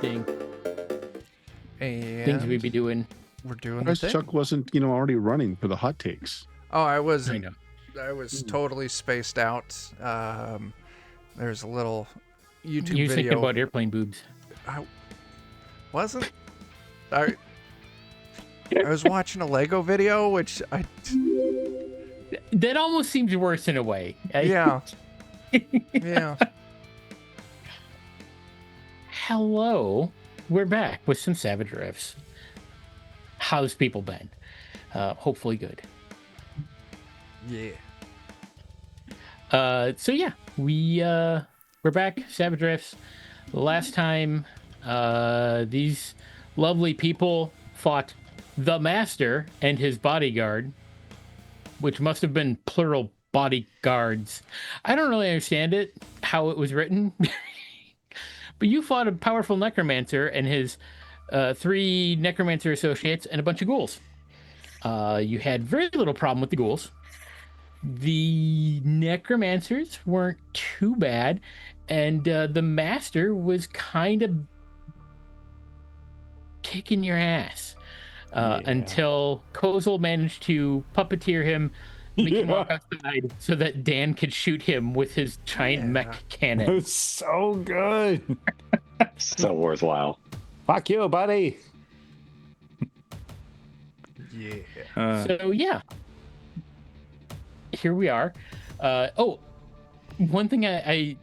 thing. And Things we'd be doing. we're doing the Because thing. Chuck wasn't, already running for the hot takes. Oh, I I wasn't. know. I was totally spaced out. There's a little YouTube You was thinking video. about airplane boobs. I wasn't. I was watching a Lego video, which I. That almost seems worse in a way. Yeah. Yeah. Hello. We're back with some Savage Riffs. How's people been? Hopefully good. Yeah. So yeah, we're back, Savage Riffs. Last time, these lovely people fought the Master and his bodyguard, which must have been plural bodyguards. I don't really understand it, how it was written. But you fought a powerful necromancer and his 3 necromancer associates and a bunch of ghouls. You had very little problem with the ghouls. The necromancers weren't too bad, and the master was kind of kicking your ass until Kozel managed to puppeteer him, make him walk outside so that Dan could shoot him with his giant mech cannon. It's so good. So worthwhile. Fuck you, buddy. Yeah. So yeah, here we are. One thing I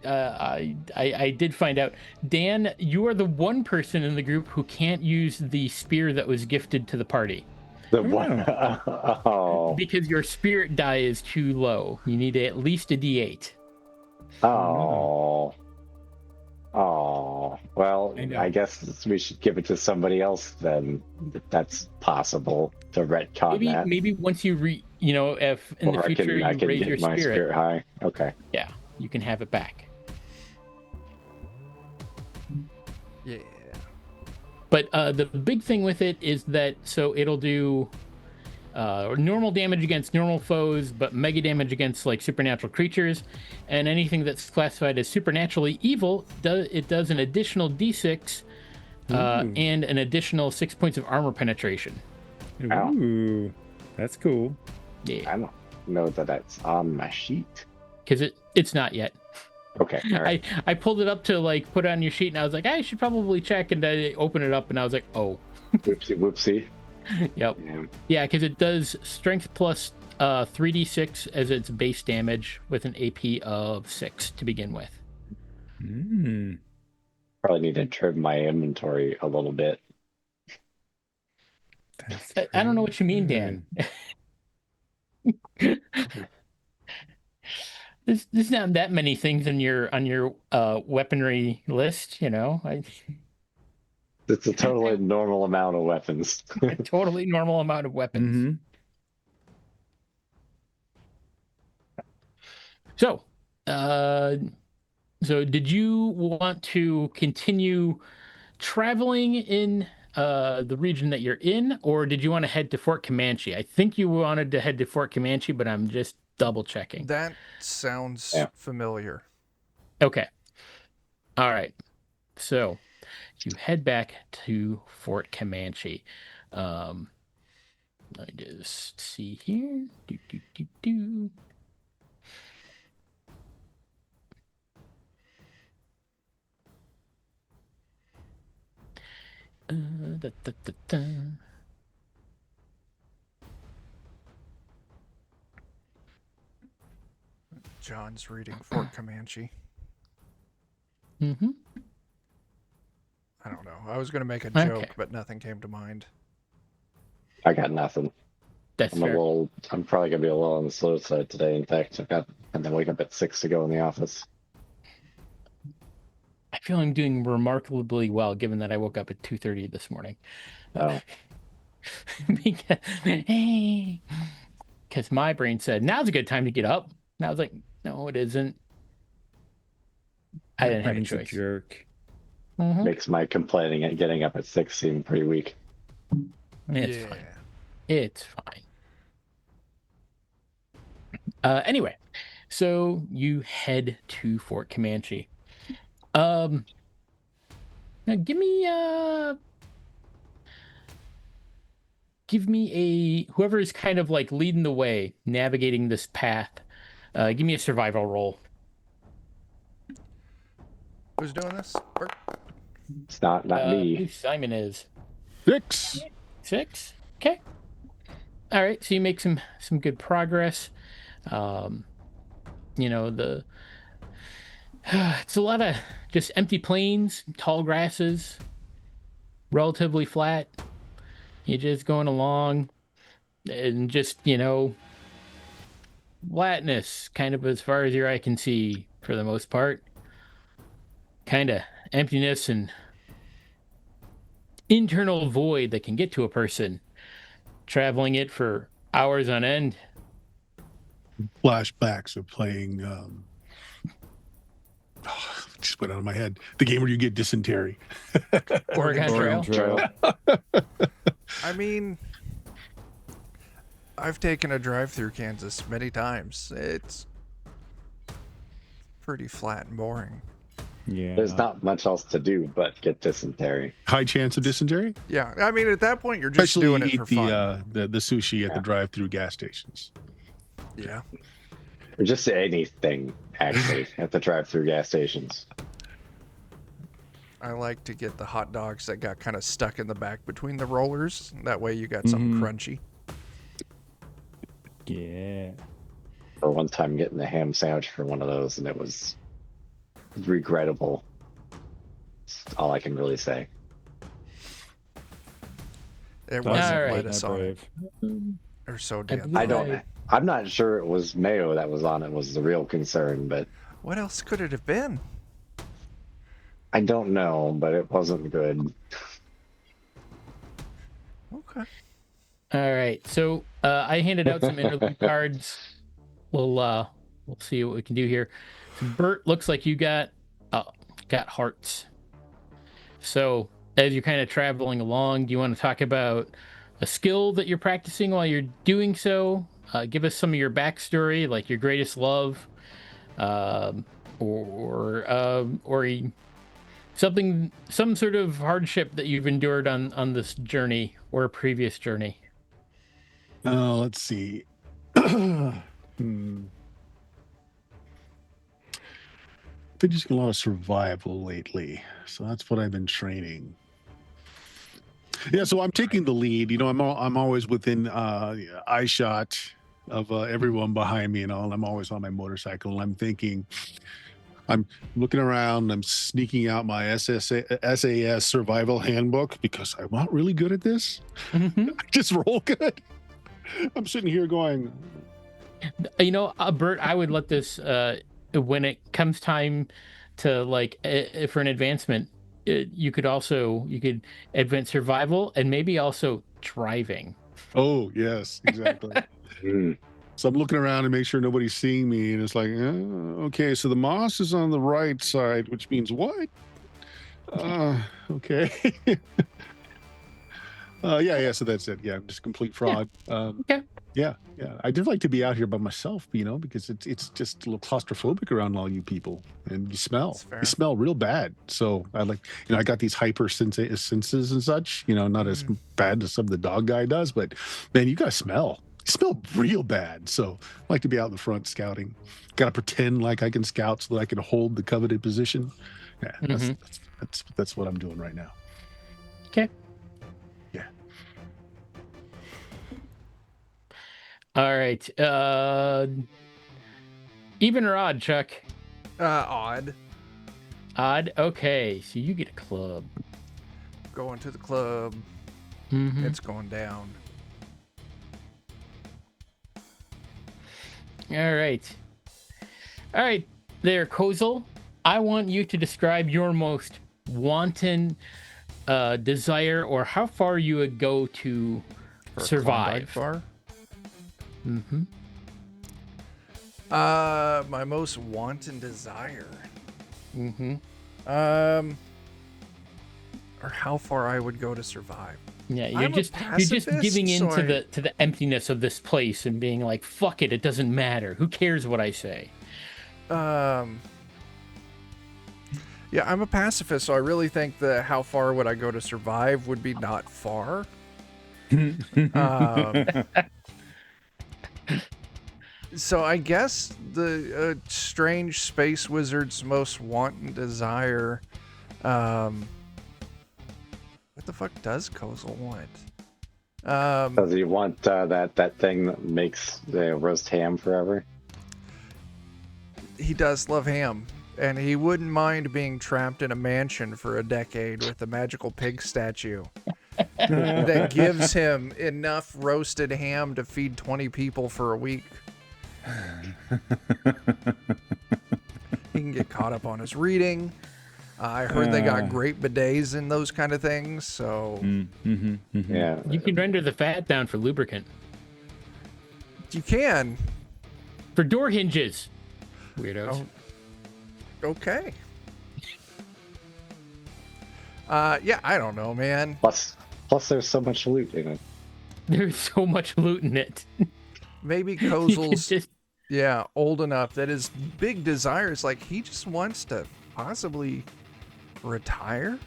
did find out, Dan, you are the one person in the group who can't use the spear that was gifted to the party. The one. Oh. Because your spirit die is too low. You need at least a D8. Oh. Oh. Well, I guess we should give it to somebody else then. If that's possible to retcon that. Maybe once you if in the future I you can raise get your my spirit high. Okay. Yeah, you can have it back. Yeah. But the big thing with it is that it'll do normal damage against normal foes, but mega damage against like supernatural creatures, and anything that's classified as supernaturally evil does an additional D6 and an additional 6 points of armor penetration. Ooh, that's cool. Yeah, I don't know that that's on my sheet. because it's not yet. Okay. All right. I pulled it up to like put it on your sheet, and I was like, I should probably check, and I opened it up, and I was like, oh. Whoopsie. Yep. Yeah, because it does strength plus 3d6 as its base damage with an AP of 6 to begin with. Probably need to trim my inventory a little bit. I don't know what you mean, Dan. There's not that many things on your weaponry list, It's a totally normal amount of weapons. A totally normal amount of weapons. So, did you want to continue traveling in the region that you're in, or did you want to head to Fort Comanche? I think you wanted to head to Fort Comanche, but I'm just double checking. That sounds familiar. Okay. All right. So you head back to Fort Comanche. Let me just see here. John's reading Fort Comanche. Mm-hmm. I don't know. I was going to make a joke, but nothing came to mind. I got nothing. That's fair. I'm probably gonna be a little on the slow side today. In fact, I'm gonna wake up at 6 to go in the office. I feel I'm doing remarkably well, given that I woke up at 2:30 this morning. Oh. Because my brain said, now's a good time to get up. And I was like, no, it isn't. I didn't have a choice. Jerk. Mm-hmm. Makes my complaining and getting up at 6 seem pretty weak. It's fine. It's fine. Anyway, so you head to Fort Comanche. Now give me a whoever is kind of like leading the way, navigating this path. Give me a survival roll. Who's doing this? Bert? It's not I me. believe Simon is 6. 6. Okay. All right. So you make some good progress. You know the it's a lot of just empty plains, tall grasses, relatively flat. You're just going along and just, flatness kind of as far as your eye can see for the most part. Kind of emptiness and internal void that can get to a person traveling it for hours on end. Flashbacks of playing. Just went out of my head. The game where you get dysentery. Oregon Trail. Trail. I mean, I've taken a drive through Kansas many times. It's pretty flat and boring. Yeah. There's not much else to do but get dysentery. High chance of dysentery. Yeah, I mean, at that point, you're just Especially doing it eat for fun. the sushi at the drive-through gas stations. Yeah. Or just anything, actually, at the drive-through gas stations. I like to get the hot dogs that got kind of stuck in the back between the rollers. That way you got something crunchy. Yeah. Or one time getting a ham sandwich for one of those, and it was regrettable. That's all I can really say. There All wasn't right. lettuce on it. Or so damn. I don't. I'm not sure it was mayo that was on it was the real concern, but What else could it have been? I don't know. But it wasn't good. Okay. All right. So I handed out some interlude cards. We'll see what we can do here. So Bert, looks like you got hearts. So as you're kind of traveling along, do you want to talk about a skill that you're practicing while you're doing so? Give us some of your backstory, like your greatest love, or some sort of hardship that you've endured on this journey or a previous journey. Let's see. Been just a lot of survival lately, so that's what I've been training. Yeah, so I'm taking the lead. I'm always within eye shot of everyone behind me and all. I'm always on my motorcycle, and I'm thinking, I'm looking around. I'm sneaking out my SAS survival handbook because I'm not really good at this. I just roll good. I'm sitting here going, Bert, I would let this when it comes time to for an advancement. You could advance survival and maybe also driving. oh yes, exactly. So I'm looking around to make sure nobody's seeing me, and it's like, okay, so the moss is on the right side, which means what? Okay. Yeah. So that's it. Yeah, I'm just a complete fraud. Okay. Yeah. I did like to be out here by myself, because it's just a little claustrophobic around all you people, and you smell real bad. So I I got these hyper senses and such. Not as bad as some of the dog guy does, but man, you guys smell. You smell real bad. So I like to be out in the front scouting. Got to pretend like I can scout so that I can hold the coveted position. Yeah, that's what I'm doing right now. Okay. Yeah. All right. Even or odd, Chuck? Odd. Odd. Okay. So you get a club. Going to the club. Mm-hmm. It's going down. All right. There, Kozel. I want you to describe your most wanton desire, or how far you would go to For a survive. Klondike Mm-hmm. bar. My most wanton desire. Mm-hmm. Or how far I would go to survive. Yeah, I'm a you're just pacifist, giving in so to the emptiness of this place and being like, fuck it, it doesn't matter. Who cares what I say? Yeah, I'm a pacifist, so I really think that how far would I go to survive would be not far. So I guess the strange space wizard's most want and desire. What the fuck does Kozel want? Does he want that thing that makes roast ham forever? He does love ham, and he wouldn't mind being trapped in a mansion for a decade with a magical pig statue that gives him enough roasted ham to feed 20 people for a week. He can get caught up on his reading. I heard they got great bidets in those kind of things, so Yeah. You can render the fat down for lubricant. you can. For door hinges. Weirdos. Oh, okay. Yeah, I don't know, man. Plus, there's so much loot in it. There's so much loot in it. Maybe You can Kozel's just- old enough that his big desire is like he just wants to possibly retire.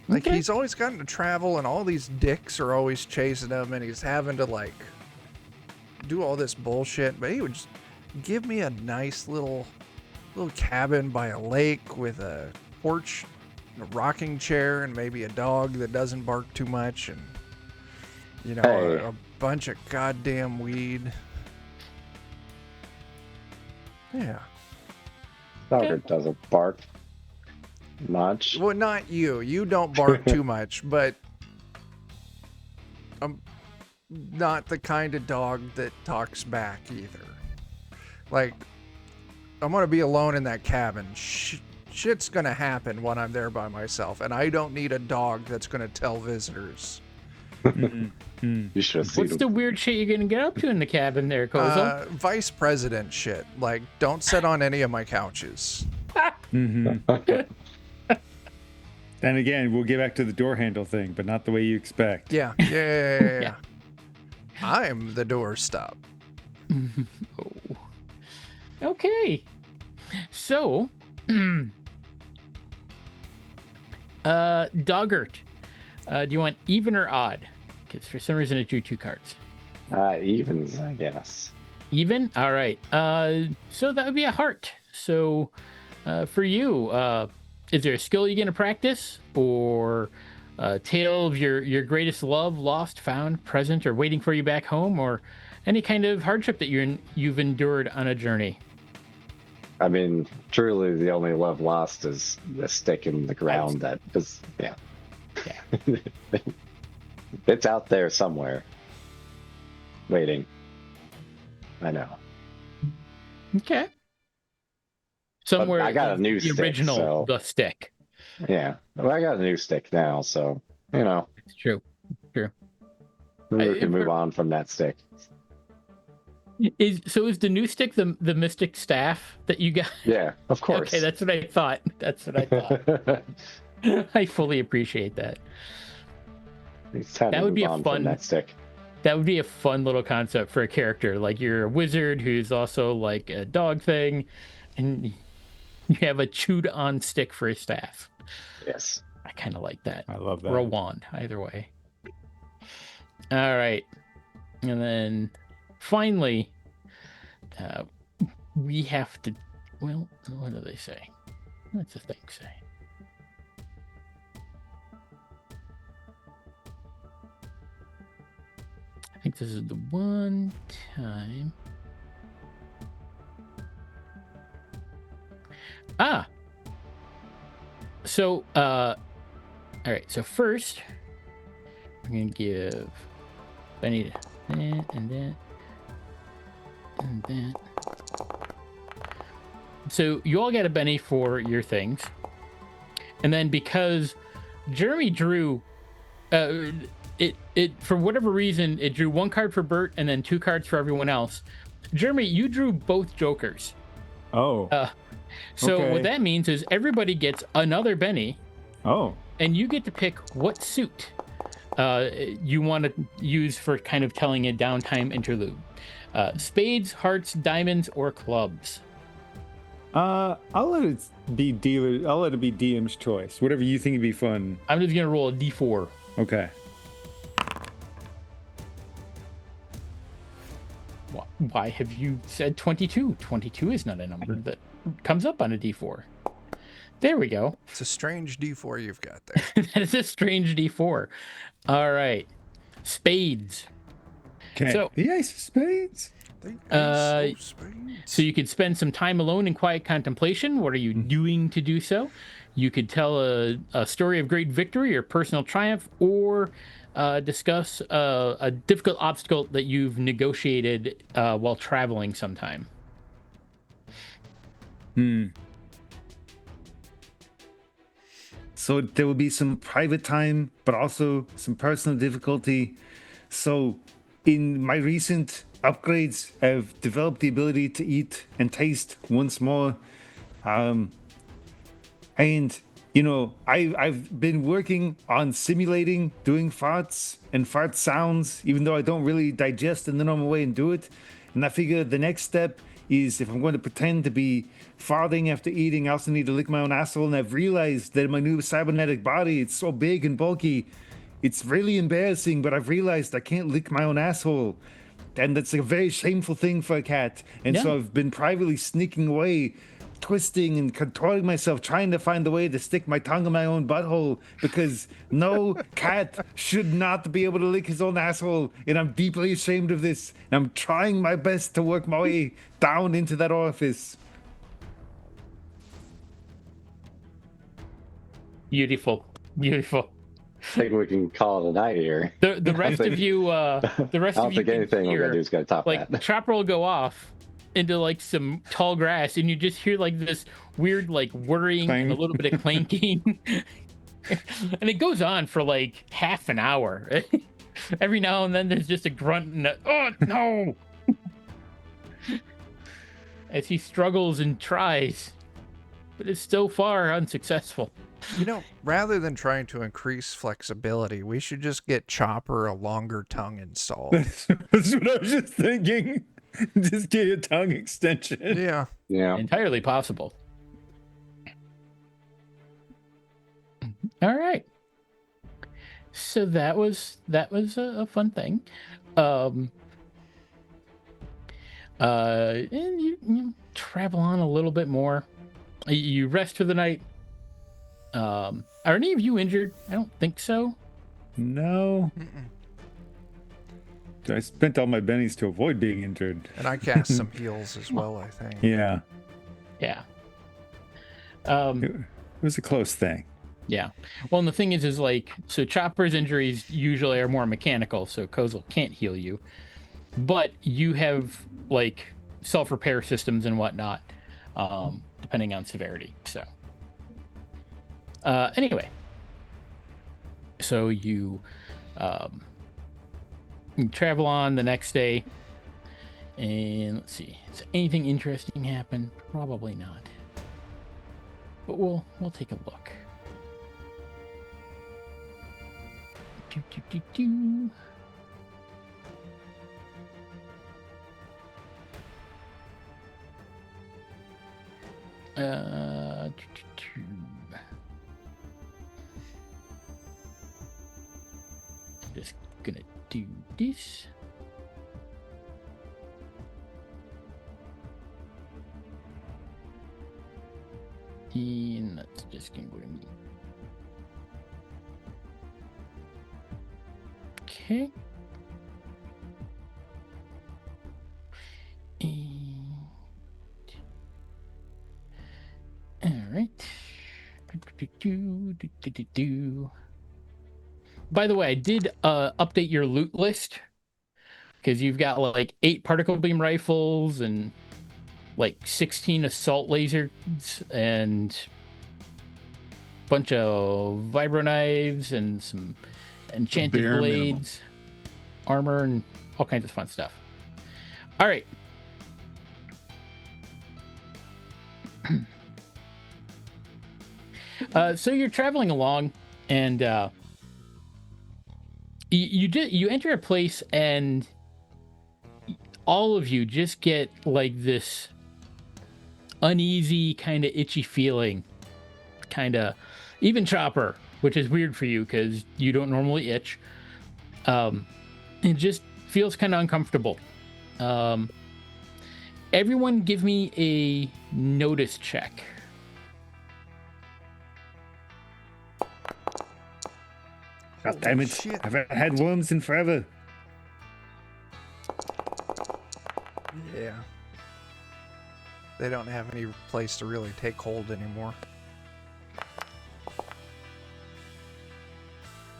Like Okay. he's always gotten to travel, and all these dicks are always chasing him, and he's having to like do all this bullshit. But he would just give me a nice little cabin by a lake with a porch, a rocking chair, and maybe a dog that doesn't bark too much, and Hey. a bunch of goddamn weed. Yeah. Dogger doesn't bark much. Well, not you. You don't bark too much, but I'm not the kind of dog that talks back either. Like, I'm going to be alone in that cabin. Shit's going to happen when I'm there by myself, and I don't need a dog that's going to tell visitors. You should have seen What's the weird shit you're gonna get up to in the cabin there, Kozel? Vice president shit. Like, don't sit on any of my couches. And again, we'll get back to the door handle thing, but not the way you expect. Yeah. Yeah. I'm the doorstop. Okay. So, Doggert, do you want even or odd? Because for some reason it drew 2 cards. Evens, I guess. Even? All right. So that would be a heart. So for you, is there a skill you're going to practice, or a tale of your greatest love, lost, found, present, or waiting for you back home, or any kind of hardship that you've endured on a journey? I mean, truly, the only love lost is a stick in the ground that is, yeah. It's out there somewhere. Waiting. I know. Okay. Somewhere I got a new the stick, original so- the stick. Yeah. Well, I got a new stick now, so, It's true. we can move on from that stick. Is the new stick the mystic staff that you got? Yeah, of course. Okay, that's what I thought. I fully appreciate that. It's time That to would be move a on fun- from that stick. That would be a fun little concept for a character. Like, you're a wizard who's also like a dog thing, and you have a chewed on stick for a staff. Yes. I kind of like that. I love that. Or a wand, either way. All right. And then finally, we have to, well, what do they say? What's the thing say? I think this is the one time. So, all right. So first, we're gonna give Benny that and that and that. So you all get a Benny for your things, and then because Jeremy drew, it for whatever reason it drew 1 card for Bert and then 2 cards for everyone else. Jeremy, you drew both Jokers. Oh. So Okay. what that means is everybody gets another Benny, Oh. and you get to pick what suit you want to use for kind of telling a downtime interlude. Spades, hearts, diamonds, or clubs. I'll let it be dealer. I'll let it be DM's choice. Whatever you think would be fun. I'm just gonna roll a d4. Okay. Why have you said 22? 22 is not a number that comes up on a d4. There we go. It's a strange D4 you've got there. That is a strange d4. All right. Spades. Okay. So- the ace of spades. The ace of spades. So you could spend some time alone in quiet contemplation. What are you doing to do so? You could tell a story of great victory or personal triumph, or discuss a difficult obstacle that you've negotiated while traveling sometime. So there will be some private time, but also some personal difficulty. So in my recent upgrades, I've developed the ability to eat and taste once more. And you know, I've been working on simulating doing farts and fart sounds, even though I don't really digest in the normal way and do it. And I figure the next step is, if I'm going to pretend to be farting after eating, I also need to lick my own asshole. And I've realized that in my new cybernetic body, it's so big and bulky, it's really embarrassing. But I've realized I can't lick my own asshole, and that's a very shameful thing for a cat. And Yeah. so I've been privately sneaking away, twisting and contorting myself, trying to find a way to stick my tongue in my own butthole, because no cat should not be able to lick his own asshole. And I'm deeply ashamed of this. And I'm trying my best to work my way down into that orifice. Beautiful. Beautiful. I think we can call it a night here. The rest of you, the rest I of don't you think can anything we're hear, gonna do is gonna top like that. Chopper will go off into like some tall grass, and you just hear like this weird like whirring and a Clang. little bit of clanking, and it goes on for like half an hour. Every now and then there's just a grunt and a, oh no, as he struggles and tries, but is so far unsuccessful. You know, rather than trying to increase flexibility, we should just get Chopper a longer tongue installed. That's what I was just thinking. Just get a tongue extension. Yeah. Yeah. Entirely possible. All right. So that was a fun thing. And you travel on a little bit more. You rest for the night. Are any of you injured? I don't think so. No. I spent all my bennies to avoid being injured. And I cast some heals as well, I think. Yeah. Yeah. It was a close thing. Yeah. Well, and the thing is like, so Chopper's injuries usually are more mechanical, so Kozel can't heal you. But you have, like, self-repair systems and whatnot, depending on severity. So, anyway. So you travel on the next day. And let's see. Does anything interesting happen? Probably not. But we'll take a look. Do, do, do, do. I'm just gonna do this. And that's just gonna go to me. Okay. And all right. By the way, I did update your loot list, because you've got like 8 particle beam rifles and like 16 assault lasers and a bunch of vibro knives and some enchanted Bare blades, armor, and all kinds of fun stuff. All right. So you're traveling along, and you enter a place, and all of you just get like this uneasy, kind of itchy feeling. Kind of, even Chopper, which is weird for you because you don't normally itch. It just feels kind of uncomfortable. Everyone give me a notice check. God damn it. Shit. I've had worms in forever. Yeah. They don't have any place to really take hold anymore.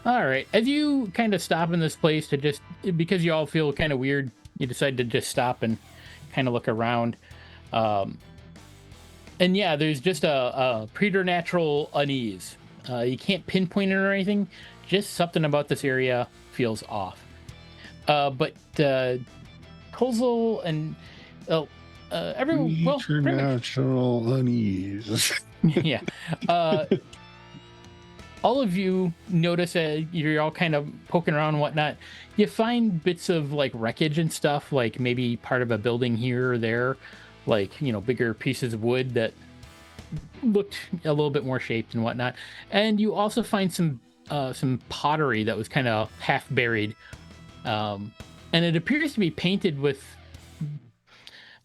All right. As you kind of stop in this place to just, because you all feel kind of weird, you decide to just stop and kind of look around. And yeah, there's just a preternatural unease. You can't pinpoint it or anything. Just something about this area feels off. But Kozel and everyone, well, pretty much, Preternatural unease. yeah. All of you notice you're all kind of poking around and whatnot. You find bits of like wreckage and stuff, like maybe part of a building here or there, like, you know, bigger pieces of wood that looked a little bit more shaped and whatnot. And you also find some pottery that was kind of half buried. And it appears to be painted with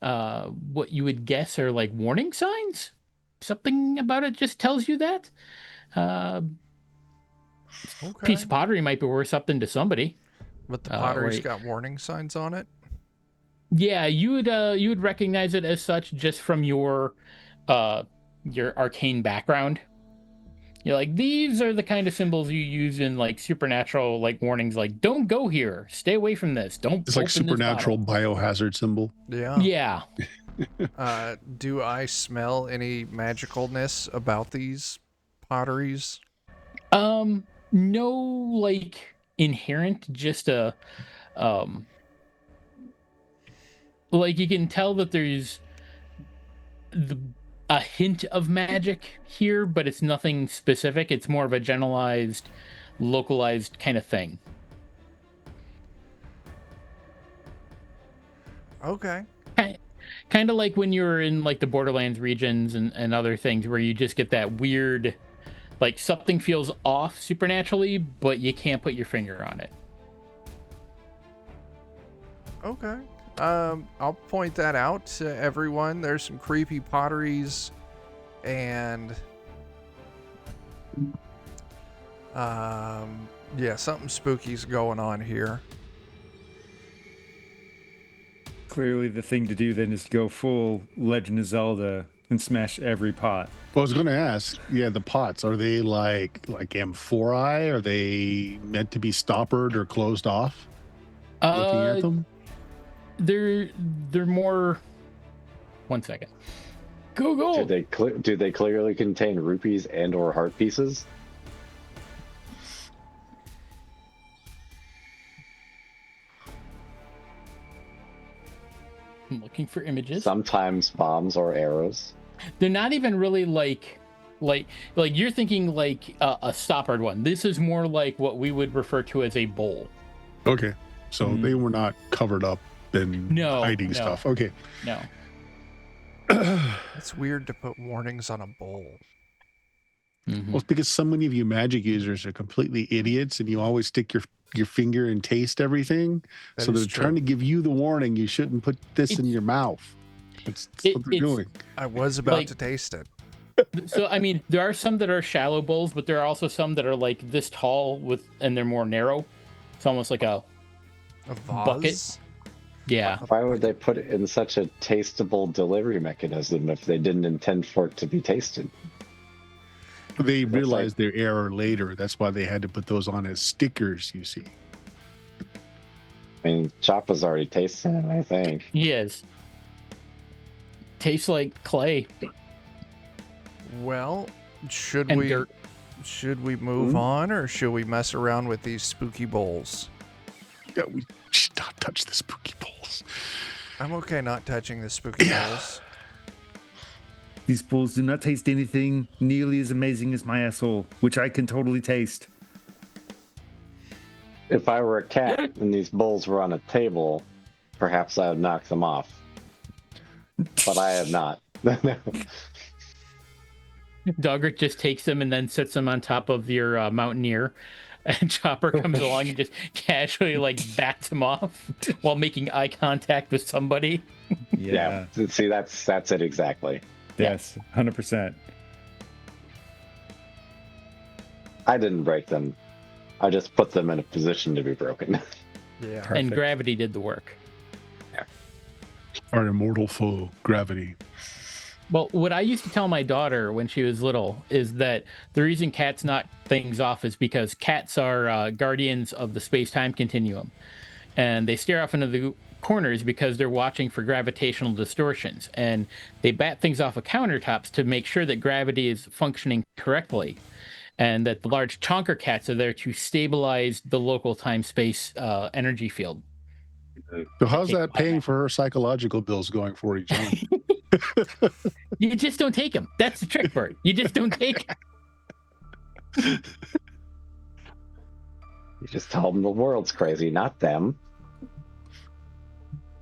what you would guess are like warning signs. Something about it just tells you that. Okay. Piece of pottery might be worth something to somebody. But the pottery's right. got warning signs on it. Yeah, you would recognize it as such just from your arcane background. You're like, these are the kind of symbols you use in like supernatural like warnings, like don't go here, stay away from this, don't. It's like open this supernatural bottle. biohazard symbol. Yeah. Yeah. Do I smell any magicalness about these potteries? No, like inherent, just like you can tell that there's a hint of magic here, but it's nothing specific. It's more of a generalized, localized kind of thing. Okay. Kind of like when you're in like the Borderlands regions and other things where you just get that weird, like something feels off supernaturally, but you can't put your finger on it. Okay. I'll point that out to everyone. There's some creepy potteries and yeah, something spooky's going on here. Clearly, the thing to do then is to go full Legend of Zelda and smash every pot. Well, I was going to ask, yeah, the pots, are they like amphorae? Are they meant to be stoppered or closed off? Looking at them? They're more. 1 second. Google. Do they clearly contain rupees and or heart pieces? I'm looking for images. Sometimes bombs or arrows. They're not even really like you're thinking like a stoppered one. This is more like what we would refer to as a bowl. Okay. So they were not covered up and hiding stuff. Okay. No. It's weird to put warnings on a bowl. Mm-hmm. Well, it's because so many of you magic users are completely idiots and you always stick your finger and taste everything. That so is they're true. trying to give you the warning. You shouldn't put this in your mouth. That's what they're doing. I was about to taste it. So I mean, there are some that are shallow bowls, but there are also some that are like this tall and they're more narrow. It's almost like a vase? bucket. Yeah. Why would they put it in such a tasteable delivery mechanism if they didn't intend for it to be tasted? They realized their error later. That's why they had to put those on as stickers, you see. I mean, Choppa's already tasted it, I think. He is. Tastes like clay. Well, should and we dirt. Move on, or should we mess around with these spooky bowls? Yeah, we should not touch the spooky bowls. I'm okay not touching the spooky bowls. These bowls do not taste anything nearly as amazing as my asshole, which I can totally taste. If I were a cat and these bowls were on a table, perhaps I would knock them off. But I have not. Dogger just takes them and then sits them on top of your Mountaineer. And Chopper comes along and just casually like bats him off while making eye contact with somebody. Yeah. See, that's it exactly. Yes, 100%. I didn't break them. I just put them in a position to be broken. Yeah. And Perfect. gravity did the work. Our immortal foe, gravity. Well, what I used to tell my daughter when she was little is that the reason cats knock things off is because cats are guardians of the space-time continuum. And they stare off into the corners because they're watching for gravitational distortions. And they bat things off of countertops to make sure that gravity is functioning correctly. And that the large chonker cats are there to stabilize the local time-space energy field. So how's that paying for her psychological bills going for you, John? You just don't take them. That's the trick, Bert. You just don't take them. You just tell them the world's crazy, not them.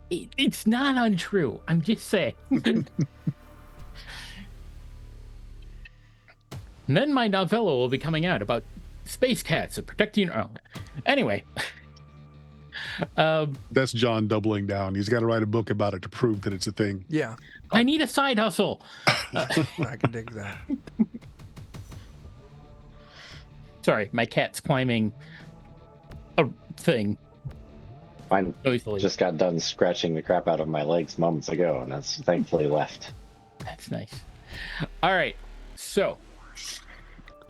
It's not untrue. I'm just saying. And then my novella will be coming out about space cats and protecting. Oh, anyway. That's John doubling down. He's got to write a book about it to prove that it's a thing. Yeah. I need a side hustle. I can dig that. Sorry, my cat's climbing a thing. Mine Noisily. just got done scratching the crap out of my legs moments ago, and that's thankfully left. That's nice. All right, so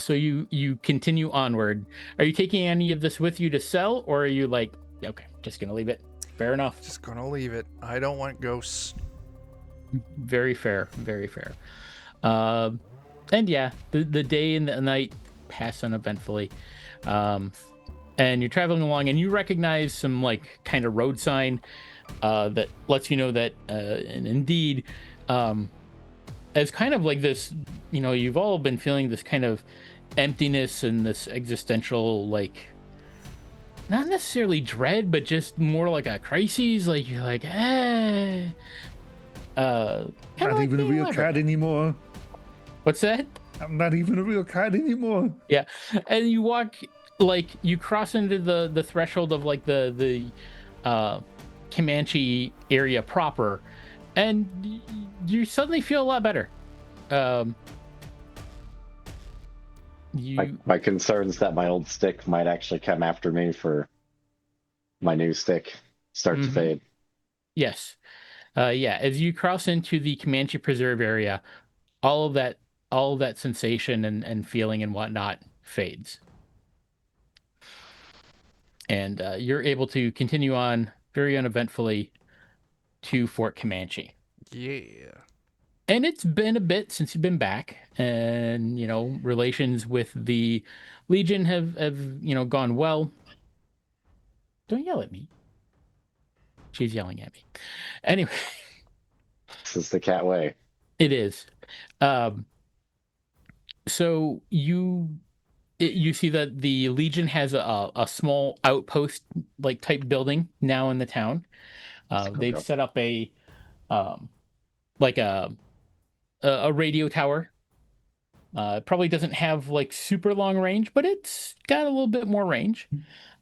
you continue onward. Are you taking any of this with you to sell, or are you like, okay, just gonna leave it? Fair enough. Just gonna leave it. I don't want ghosts. Very fair. Very fair. And yeah, the day and the night pass uneventfully. And you're traveling along, and you recognize some like kind of road sign that lets you know that, and indeed, as kind of like this, you've all been feeling this kind of emptiness and this existential, like, not necessarily dread, but just more like a crisis. Like you're like, Not like even a being real levered. cat anymore. What's that? I'm not even a real cat anymore. Yeah, and you walk, like, you cross into the threshold of like the Comanche area proper, and you suddenly feel a lot better. My concerns that my old stick might actually come after me for my new stick start to fade. Yes, yeah. As you cross into the Comanche Preserve area, all of that sensation and feeling and whatnot fades. And you're able to continue on very uneventfully to Fort Comanche. Yeah. And it's been a bit since you've been back, and relations with the Legion have gone well. Don't yell at me. She's yelling at me. Anyway, This is the cat way. it is. So you see that the Legion has a small outpost like type building now in the town. They've set up a radio tower. It probably doesn't have like super long range, but it's got a little bit more range.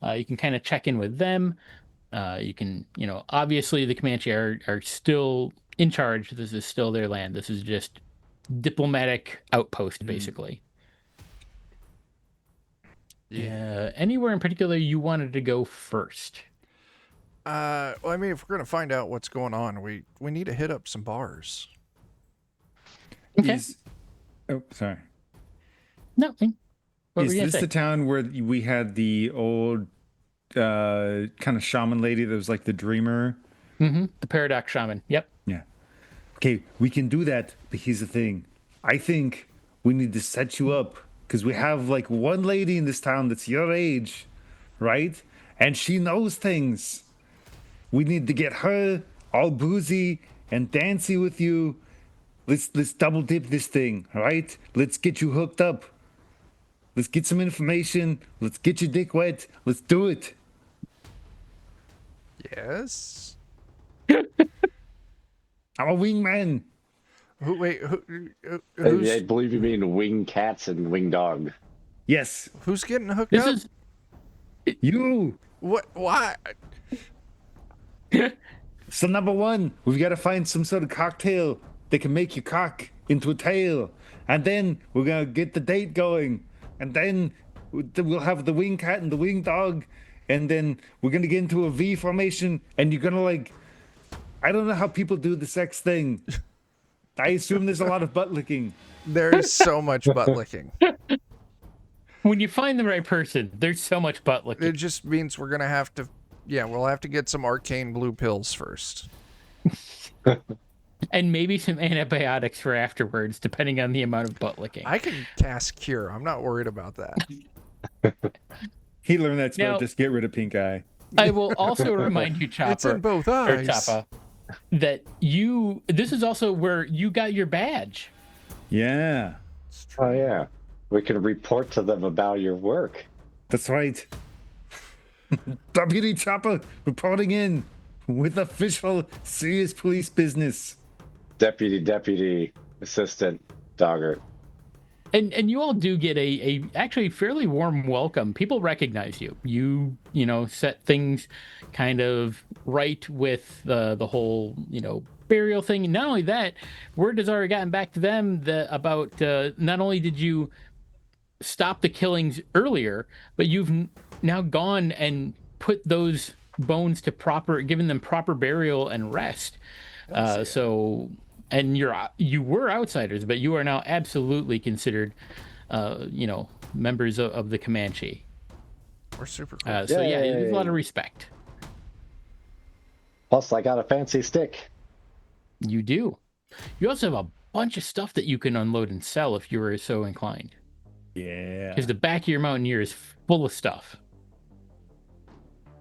You can kind of check in with them. You can, obviously the Comanche are still in charge. This is still their land. This is just diplomatic outpost, basically. Yeah. Anywhere in particular you wanted to go first? Well, I mean, if we're gonna find out what's going on, we need to hit up some bars. Okay. Oh, sorry. No. What were Is you gonna this say? the town where we had the old kind of shaman lady that was like the dreamer? The Paradox Shaman. Yep. Yeah. Okay, we can do that, but here's the thing. I think we need to set you up because we have like one lady in this town that's your age, right? And she knows things. We need to get her all boozy and dancy with you. Let's double dip this thing, all right? Let's get you hooked up. Let's get some information. Let's get your dick wet. Let's do it. Yes. I'm a wingman. Wait, I who's believe you mean wing cats and wing dog. Yes, who's getting hooked This up? is you. What? Why? So number one, we've got to find some sort of cocktail that can make your cock into a tail, and then we're gonna get the date going, and then we'll have the wing cat and the wing dog, and then we're gonna get into a V formation, and you're gonna like, I don't know how people do the sex thing. I assume there's a lot of butt licking. There's so much butt licking. when you find the right person. There's so much butt It licking. just means we're gonna have to. Yeah, we'll have to get some arcane blue pills first. And maybe some antibiotics for afterwards, depending on the amount of butt licking. I can cast cure. I'm not worried about that. He learned that spell. Now- Just get rid of pink eye. I will also remind you, Chopper, It's in both or eyes. Choppa, that this is also where you got your badge. Yeah, It's true. Oh yeah, we can report to them about your work. that's right. Deputy Chopper reporting in with official serious police business. Deputy, assistant, dogger. And you all do get a actually fairly warm welcome. People recognize you. You know, set things kind of right with the whole, burial thing. And not only that, word has already gotten back to them about not only did you stop the killings earlier, but you've now gone and put those bones to given them proper burial and rest. So, and you were outsiders, but you are now absolutely considered, members of the Comanche. We're super cool. So yeah, there's a Yay. lot of respect. Plus, I got a fancy stick. You do. You also have a bunch of stuff that you can unload and sell if you were so inclined. Yeah. Because the back of your mountaineer is full of stuff.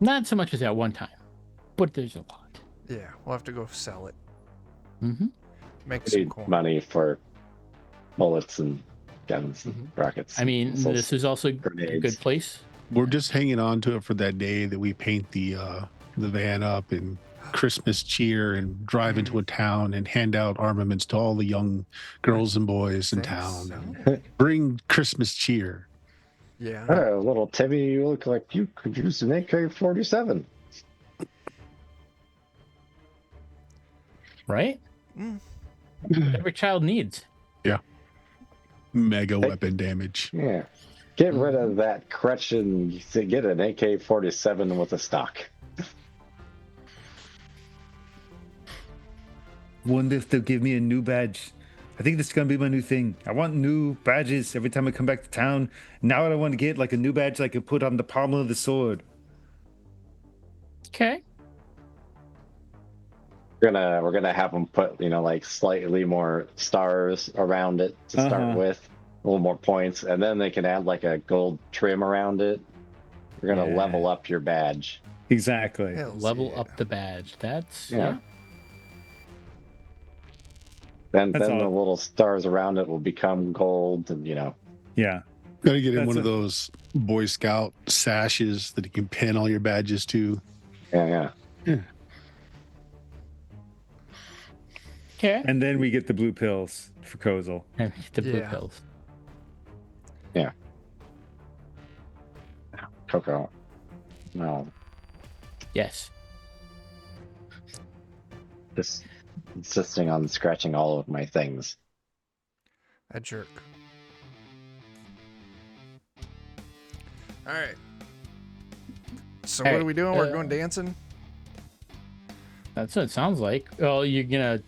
Not so much as at one time, but there's a lot. Yeah, we'll have to go sell it. Mm-hmm. Make I some need coin. money for bullets and guns and rockets. I mean, missiles. this is also a grenades. good place. We're just hanging on to it for that day that we paint the van up and Christmas cheer and drive into a town and hand out armaments to all the young girls and boys in Think town. so? And bring Christmas cheer. Yeah. Oh, little Timmy, you look like you could use an AK-47. Right? Every child needs. Mega Hey. weapon damage. Yeah. Get rid of that crutch and get an AK-47 with a stock. Wonder if they'll give me a new badge. I think this is gonna be my new thing. I want new badges every time I come back to town. Now I want to get like a new badge I could put on the pommel of the sword. Okay. We're gonna have them put like slightly more stars around it to start Uh-huh. with, a little more points, and then they can add like a gold trim around it. We're gonna Yeah. level up your badge. Exactly. Hells Level yeah. up the badge. That's Yeah. Then That's the all. little stars around it will become gold, and Yeah. Gotta get in That's one a- of those Boy Scout sashes that you can pin all your badges to. yeah. Okay. And then we get the blue pills for Kozel. The blue Yeah. pills. Coco. No, Yes. just insisting on scratching all of my things. A jerk. All right. So All what right, are we doing? We're uh, going dancing. That's what it sounds like. Well, you're gonna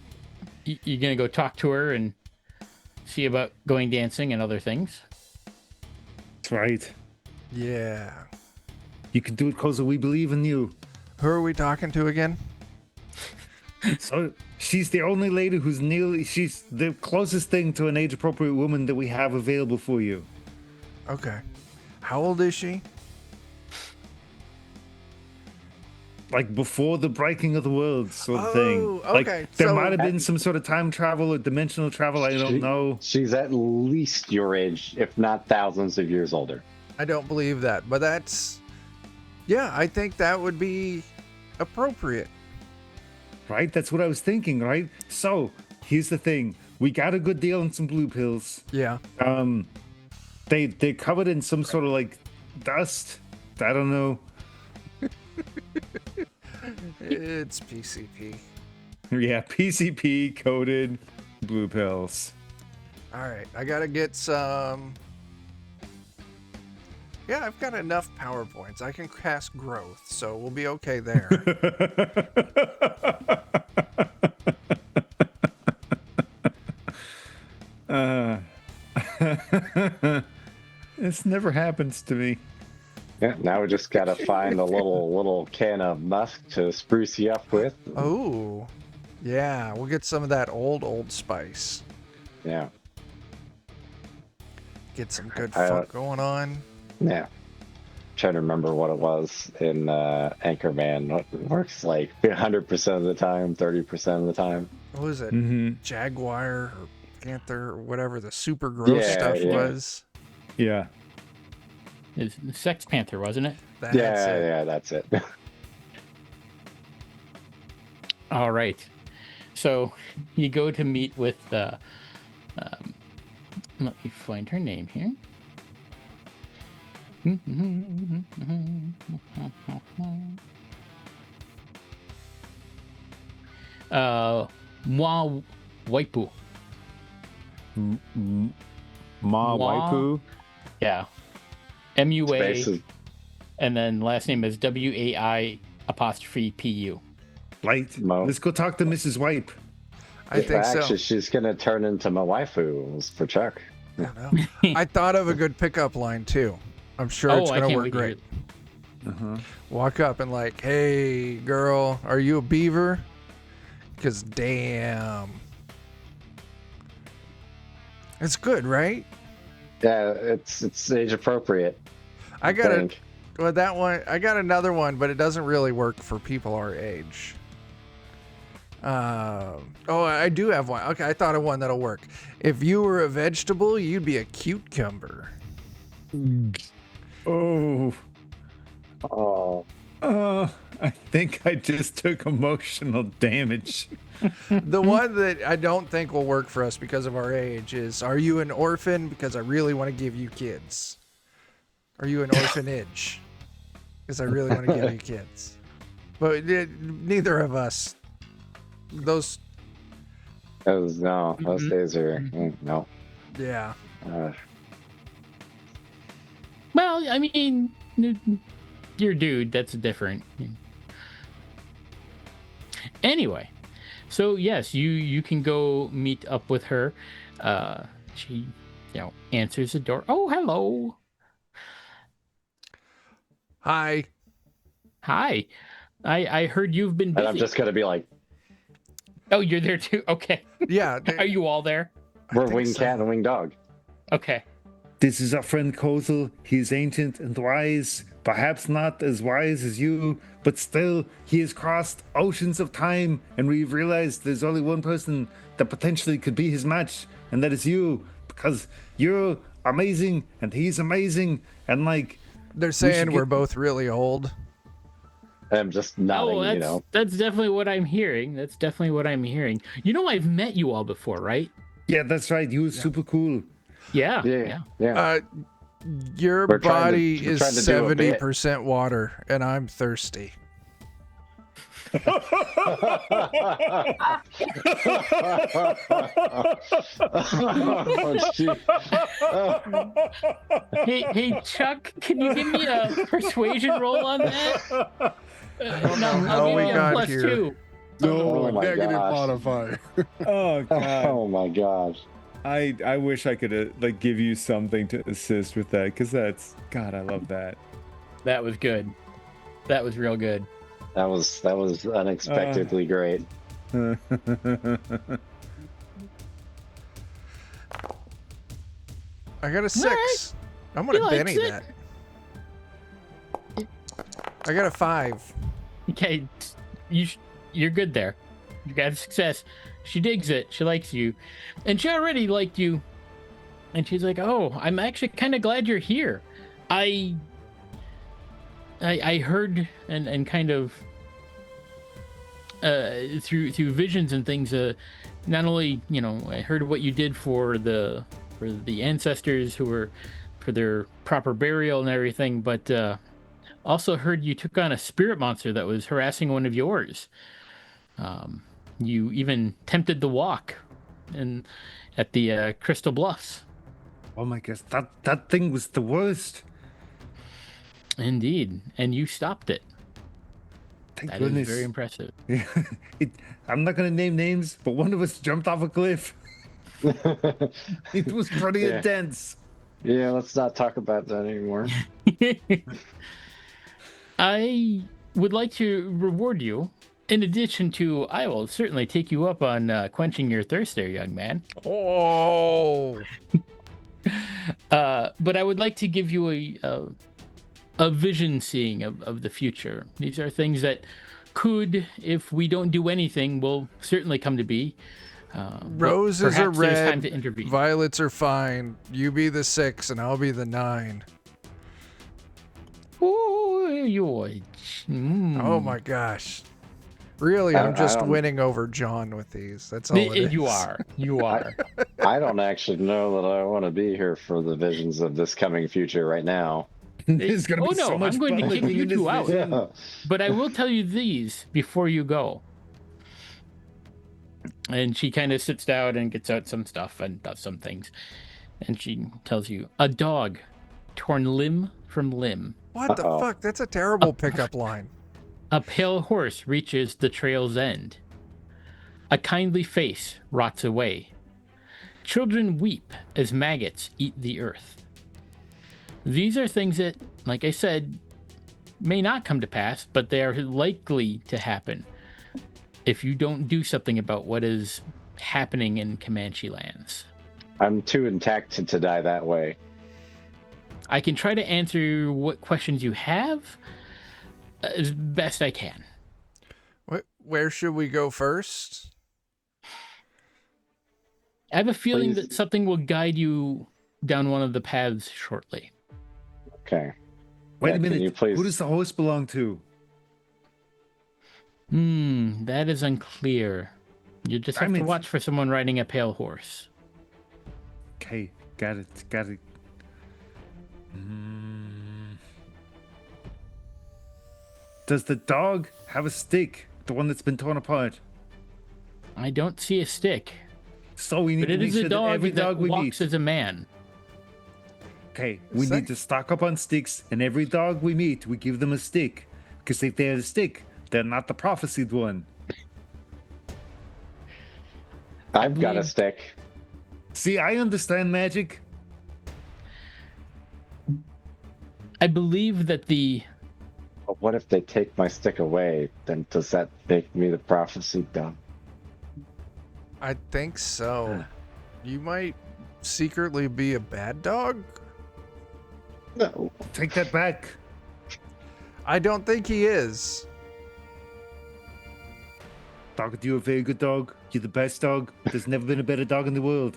go talk to her and see about going dancing and other things. That's right. Yeah. You can do it, Kozel. We believe in you. Who are we talking to again? So she's the only lady she's the closest thing to an age appropriate woman that we have available for you. Okay. How old is she? Like before the breaking of the world sort of thing. Oh, Like okay, there so- might have been some sort of time travel or dimensional travel, I don't know. She's at least your age, if not thousands of years older. I don't believe that, but that's. Yeah, I think that would be appropriate. Right? That's what I was thinking, right? So here's the thing. we got a good deal on some blue pills. Yeah. They're covered in some sort of like dust. I don't know. It's PCP. Yeah, PCP coated blue pills. All right, I gotta get some. Yeah, I've got enough power points. I can cast growth, so we'll be okay there. This never happens to me. Yeah, now we just gotta find a little can of musk to spruce you up with. Oh, yeah, we'll get some of that old spice. Yeah. Get some good I- funk going on. Yeah. Trying to remember what it was in Anchorman. It works like 100% of the time, 30% of the time. What was it? Mm-hmm. Jaguar or Panther or whatever the super gross Yeah, stuff yeah. was. Yeah. It's Sex Panther, wasn't it? That's it. Yeah, that's it. All right. So you go to meet with. Let me find her name here. Mwa Waipu. Ma Wa- Waipu. Yeah. MUA. Spaces. And then last name is WAI''PU. Light. Mo. Let's go talk to Mrs. Wipe. I think so. Actually, she's gonna turn into my waifu for Chuck. I don't know. I thought of a good pickup line too. I'm sure it's I gonna can't work wait to hear great. it. Uh-huh. Walk up and like, hey girl, are you a beaver? Because damn. It's good, right? Yeah, it's age appropriate. I got think. well, that one. I got another one, but it doesn't really work for people our age. Oh, I do have one. Okay, I thought of one that'll work. If you were a vegetable, you'd be a cucumber. Oh. Oh, I think I just took emotional damage. The one that I don't think will work for us because of our age is, are you an orphan? Because I really want to give you kids. Are you an orphanage? Because I really want to give you kids. But neither of us. Those, those days are no. yeah. Well, I mean, you're a dude. That's different. Anyway, so yes, you can go meet up with her. She, answers the door. Oh, hello. Hi. Hi. I heard you've been busy. And I'm just gonna be like, Oh, you're there too? Okay. Yeah. Are you all there? we're think winged so. cat and winged dog. Okay. This is our friend Kozel. He is ancient and wise, perhaps not as wise as you, but still, he has crossed oceans of time, and we've realized there's only one person that potentially could be his match, and that is you, because you're amazing, and he's amazing, and like, They're saying get- we're both really old. I'm just nodding, that's definitely what I'm hearing. That's definitely what I'm hearing. I've met you all before, right? yeah, that's right, you were super cool. Yeah. Yeah. Your We're trying to- body we're is trying to do a bit. 70% water, and I'm thirsty. Oh, gee. Hey, Chuck, can you give me a persuasion roll on that? No, how I'll we give you got a here. +2. No, Oh my negative gosh. modifier. Oh, God. Oh my gosh. I wish I could give you something to assist with that, because that's, God, I love that. That was good. That was real good. That was unexpectedly great. I got a 6. I'm gonna He likes Benny it. that. I got a 5. Okay, you're good there. You got success. She digs it. She likes you, and she already liked you. And she's like, "Oh, I'm actually kind of glad you're here. I heard and kind of through visions and things not only, I heard what you did for the ancestors who were for their proper burial and everything, but also heard you took on a spirit monster that was harassing one of yours. You even tempted the walk and at the Crystal Bluffs. Oh my gosh, that thing was the worst. Indeed, and you stopped it. Thank That is goodness. very impressive. I'm not gonna name names, but one of us jumped off a cliff. It was pretty Yeah. intense. Yeah, let's not talk about that anymore. I would like to reward you. In addition to, I will certainly take you up on quenching your thirst there, young man. Oh, But I would like to give you a vision seeing of the future. These are things that could, if we don't do anything, will certainly come to be. But roses are perhaps there's red, time to intervene. violets are fine. You be the 6 and I'll be the 9. Oh my gosh. Really, I'm just winning over John with these. That's all it is. You are. You are. I don't actually know that I want to be here for the visions of this coming future right now. There's gonna be so much I'm going to fun kick living you in this two out. vision. Yeah. But I will tell you these before you go. And she kind of sits down and gets out some stuff and does some things. And she tells you, a dog torn limb from limb. What the fuck? That's a terrible pickup line. A pale horse reaches the trail's end. A kindly face rots away. Children weep as maggots eat the earth. These are things that, like I said, may not come to pass, but they are likely to happen if you don't do something about what is happening in Comanche lands. I'm too intact to die that way. I can try to answer what questions you have as best I can. Where should we go first? I have a feeling Please. that something will guide you down one of the paths shortly. Okay. Wait Yeah, a can minute. you please- Who does the horse belong to? That is unclear. You just have Damn to it. watch for someone riding a pale horse. Okay, got it. Does the dog have a stick? The one that's been torn apart? I don't see a stick, So we need but to it make is sure a that dog every that dog we walks meet. as a man. Okay, we Stick? need to stock up on sticks, and every dog we meet, we give them a stick. Because if they have a stick, they're not the prophesied one. I've got a believe- stick. See, I understand magic. I believe that the But what if they take my stick away? Then does that make me the prophecy done? I think so. You might secretly be a bad dog? No. Take that back. I don't think he is. Dog, you're a very good dog. You're the best dog. There's never been a better dog in the world.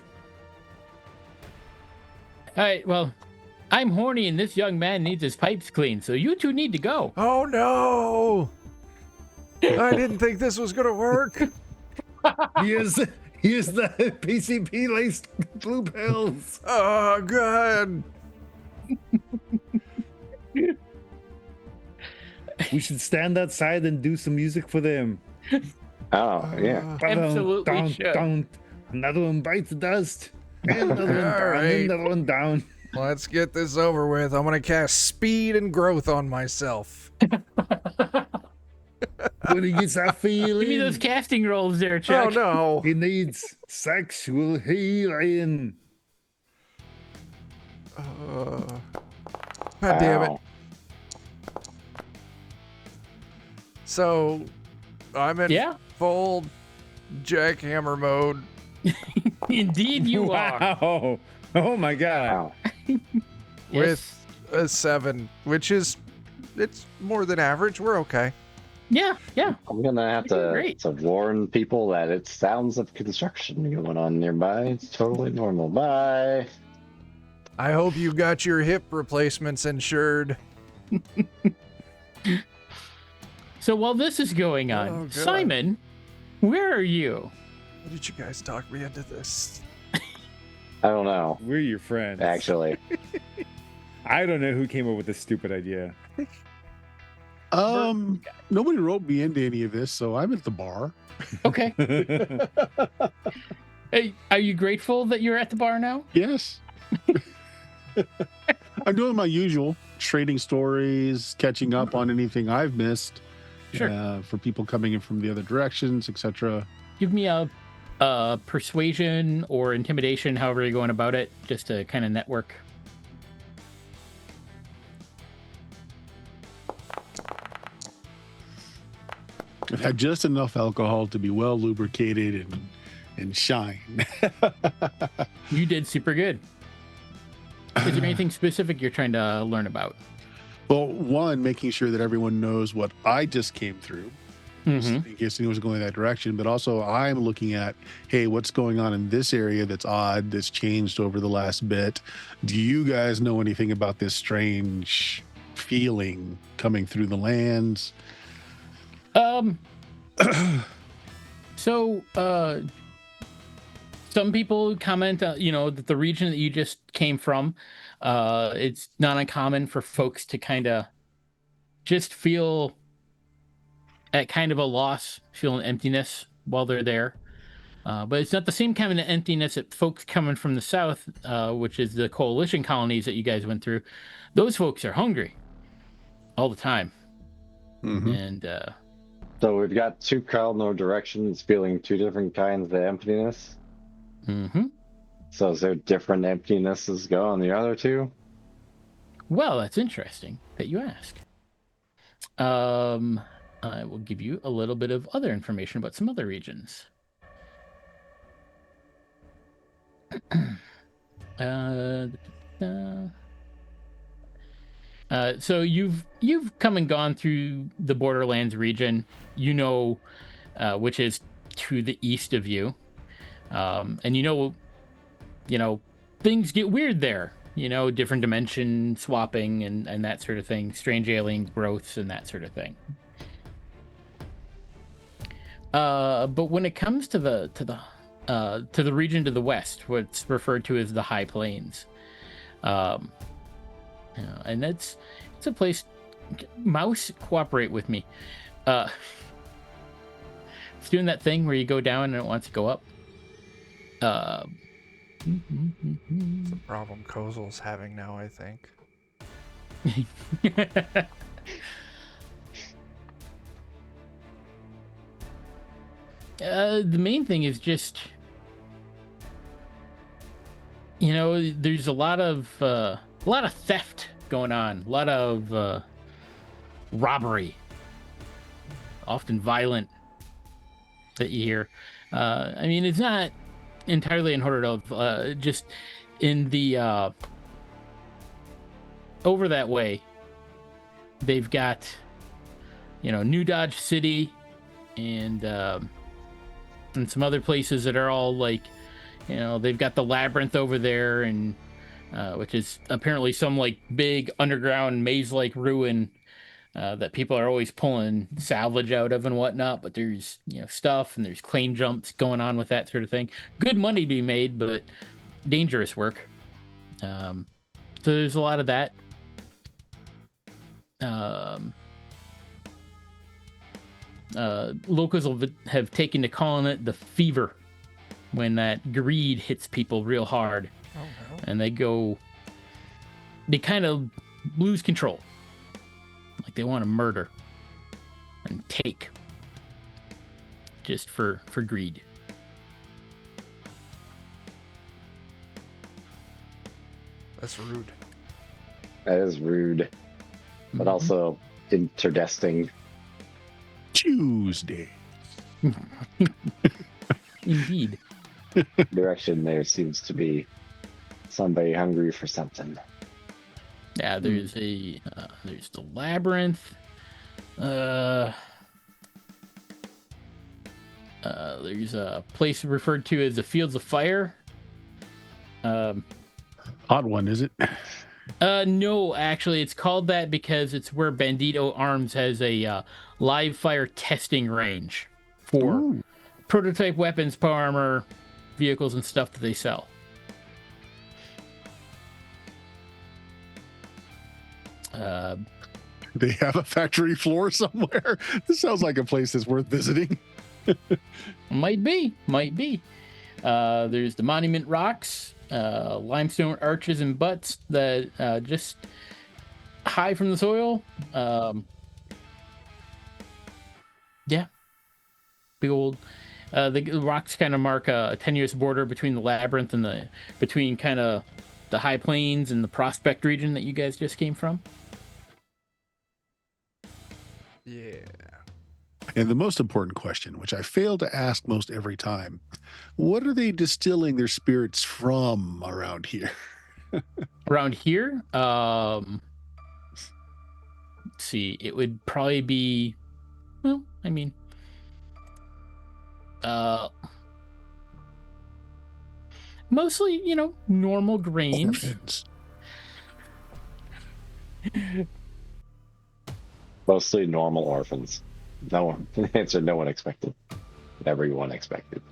all right. Well, I'm horny, and this young man needs his pipes cleaned, so you two need to go. Oh no! I didn't think this was gonna work. Here's the PCP laced blue pills. Oh god! We should stand outside and do some music for them. Oh, yeah. Absolutely Down, should. down. Another one bites the dust. And another one down. Alright. Another one down. Let's get this over with. I'm gonna cast speed and growth on myself. When he gets that feeling, Give me those casting rolls there, Chuck. Oh no! he needs sexual healing. God damn it! Ow. So, I'm in Yeah, full jackhammer mode. indeed you are. Wow. Oh my god. Ow. Yes. With a 7, which is it's more than average. We're okay. Yeah. I'm gonna have You're doing to great. warn people that it's sounds of construction going on nearby. It's totally normal. Bye. I hope you got your hip replacements insured. So while this is going on, Oh, God. Simon, where are you? How did you guys talk me into this? I don't know, We're your friends. actually. I don't know who came up with this stupid idea. Nobody wrote me into any of this, so I'm at the bar. Okay. Hey, are you grateful that you're at the bar now? Yes. I'm doing my usual, trading stories, catching up on anything I've missed. Sure. For people coming in from the other directions, etc. Give me a persuasion or intimidation, however you're going about it, just to kind of network. I've had just enough alcohol to be well lubricated and shine. You did super good. Is there anything specific you're trying to learn about? Well, one, making sure that everyone knows what I just came through, Mm-hmm. in case anyone's going that direction. But also, I'm looking at, hey, what's going on in this area that's odd, that's changed over the last bit? Do you guys know anything about this strange feeling coming through the lands? So, some people comment, that the region that you just came from, it's not uncommon for folks to kind of just feel at kind of a loss, feel an emptiness while they're there. But it's not the same kind of emptiness that folks coming from the south, which is the coalition colonies that you guys went through. Those folks are hungry all the time. Mm-hmm. And So we've got two cardinal directions feeling two different kinds of emptiness. mm-hmm. So is there different emptinesses go on the other two? Well, that's interesting that you ask. I will give you a little bit of other information about some other regions. So you've come and gone through the Borderlands region, which is to the east of you, and things get weird there. Different dimension swapping and that sort of thing, strange alien growths and that sort of thing. But when it comes to the region to the west, what's referred to as the High Plains, and it's a place. Mouse, cooperate with me. It's doing that thing where you go down and it wants to go up. It's a problem Kozel's having now, I think. The main thing is just, there's a lot of theft going on, a lot of robbery, often violent, that you hear. I mean, it's not entirely unheard of. Just in the over that way, they've got New Dodge City and some other places that are all like, they've got the Labyrinth over there, and which is apparently some like big underground maze-like ruin that people are always pulling salvage out of and whatnot. But there's stuff, and there's claim jumps going on with that sort of thing. Good money to be made, but dangerous work. So there's a lot of that. Locals have taken to calling it the fever, when that greed hits people real hard. Oh, no. And they kind of lose control. Like they want to murder and take just for greed. That's rude. That is rude, but also interdesting. Tuesday. Indeed. Direction there seems to be somebody hungry for something. Yeah, there's the Labyrinth. There's a place referred to as the Fields of Fire. Odd one, is it? No, actually, it's called that because it's where Bandito Arms has a live fire testing range for prototype weapons, power armor, vehicles, and stuff that they sell. They have a factory floor somewhere. This sounds like a place that's worth visiting. Might be. There's the monument rocks, limestone arches and butts that just high from the soil. Yeah, big old. The rocks kind of mark a tenuous border between the labyrinth and between kind of the high plains and the prospect region that you guys just came from. Yeah. And the most important question, which I fail to ask most every time, what are they distilling their spirits from around here? Around here, let's see, it would probably be, well, I mean, mostly, normal grains. Orphans. Mostly normal orphans. No one. The answer no one expected. Everyone expected.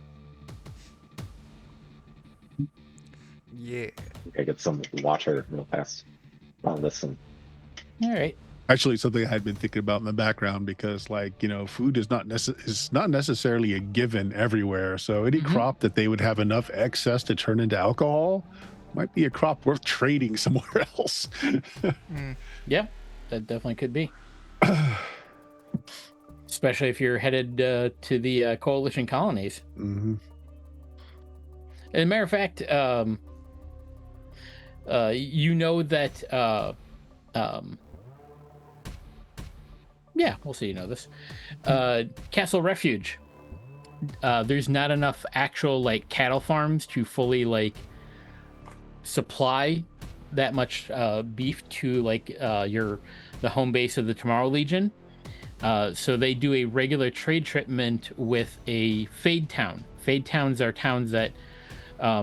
Yeah. I get some water real fast. I'll listen. All right. Actually, something I had been thinking about in the background, because food is not necessarily a given everywhere. So any crop that they would have enough excess to turn into alcohol might be a crop worth trading somewhere else. Yeah, that definitely could be. Especially if you're headed to the coalition colonies. Mm-hmm. As a matter of fact, you know that. Yeah, we'll see. You know this. Castle Refuge. There's not enough actual cattle farms to fully supply that much beef to the home base of the Tomorrow Legion. So they do a regular trade shipment with a fade town. Fade towns are towns that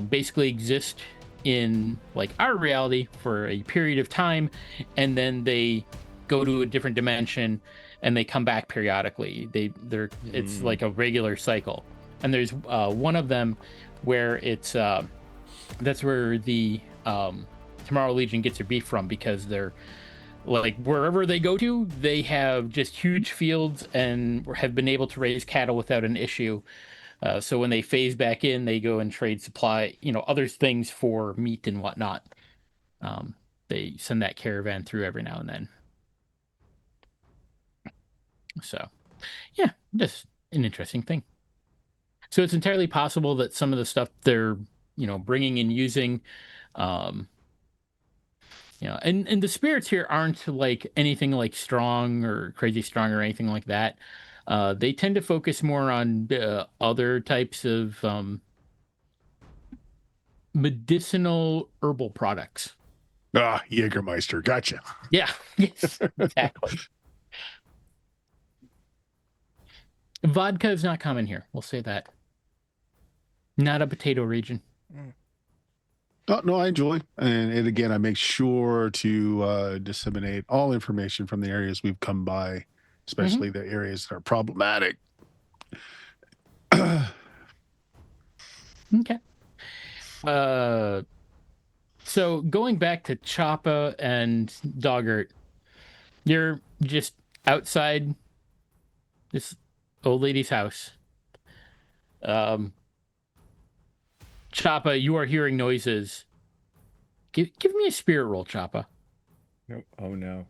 basically exist in our reality for a period of time, and then they go to a different dimension and they come back periodically. It's like a regular cycle. And there's one of them where it's that's where the Tomorrow Legion gets their beef from, because they're wherever they go to, they have just huge fields and have been able to raise cattle without an issue. So when they phase back in, they go and trade supply, other things for meat and whatnot. They send that caravan through every now and then. So, yeah, just an interesting thing. So it's entirely possible that some of the stuff they're, bringing and using, and the spirits here aren't anything strong or crazy strong or anything like that. They tend to focus more on other types of medicinal herbal products. Ah, Jägermeister, gotcha. Yeah, yes, exactly. Vodka is not common here. We'll say that. Not a potato region. Oh, no, I enjoy. And again, I make sure to disseminate all information from the areas we've come by, especially the areas that are problematic. Okay. So going back to Choppa and Doggart, you're just outside this old lady's house. Choppa, you are hearing noises. Give me a spirit roll, Choppa. No. Oh no.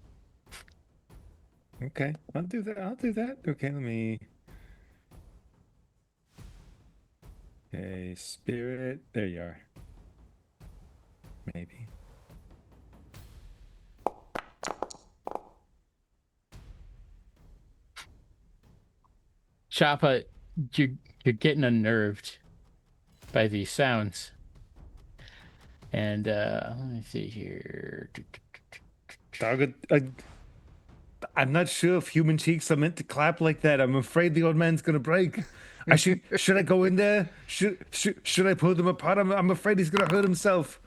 Okay, I'll do that. Okay, let me. Okay, spirit. There you are. Maybe. Choppa, you're getting unnerved by these sounds. And let me see here. Dog, I'm not sure if human cheeks are meant to clap like that. I'm afraid the old man's gonna break. Should I go in there? Should I pull them apart? I'm afraid he's gonna hurt himself.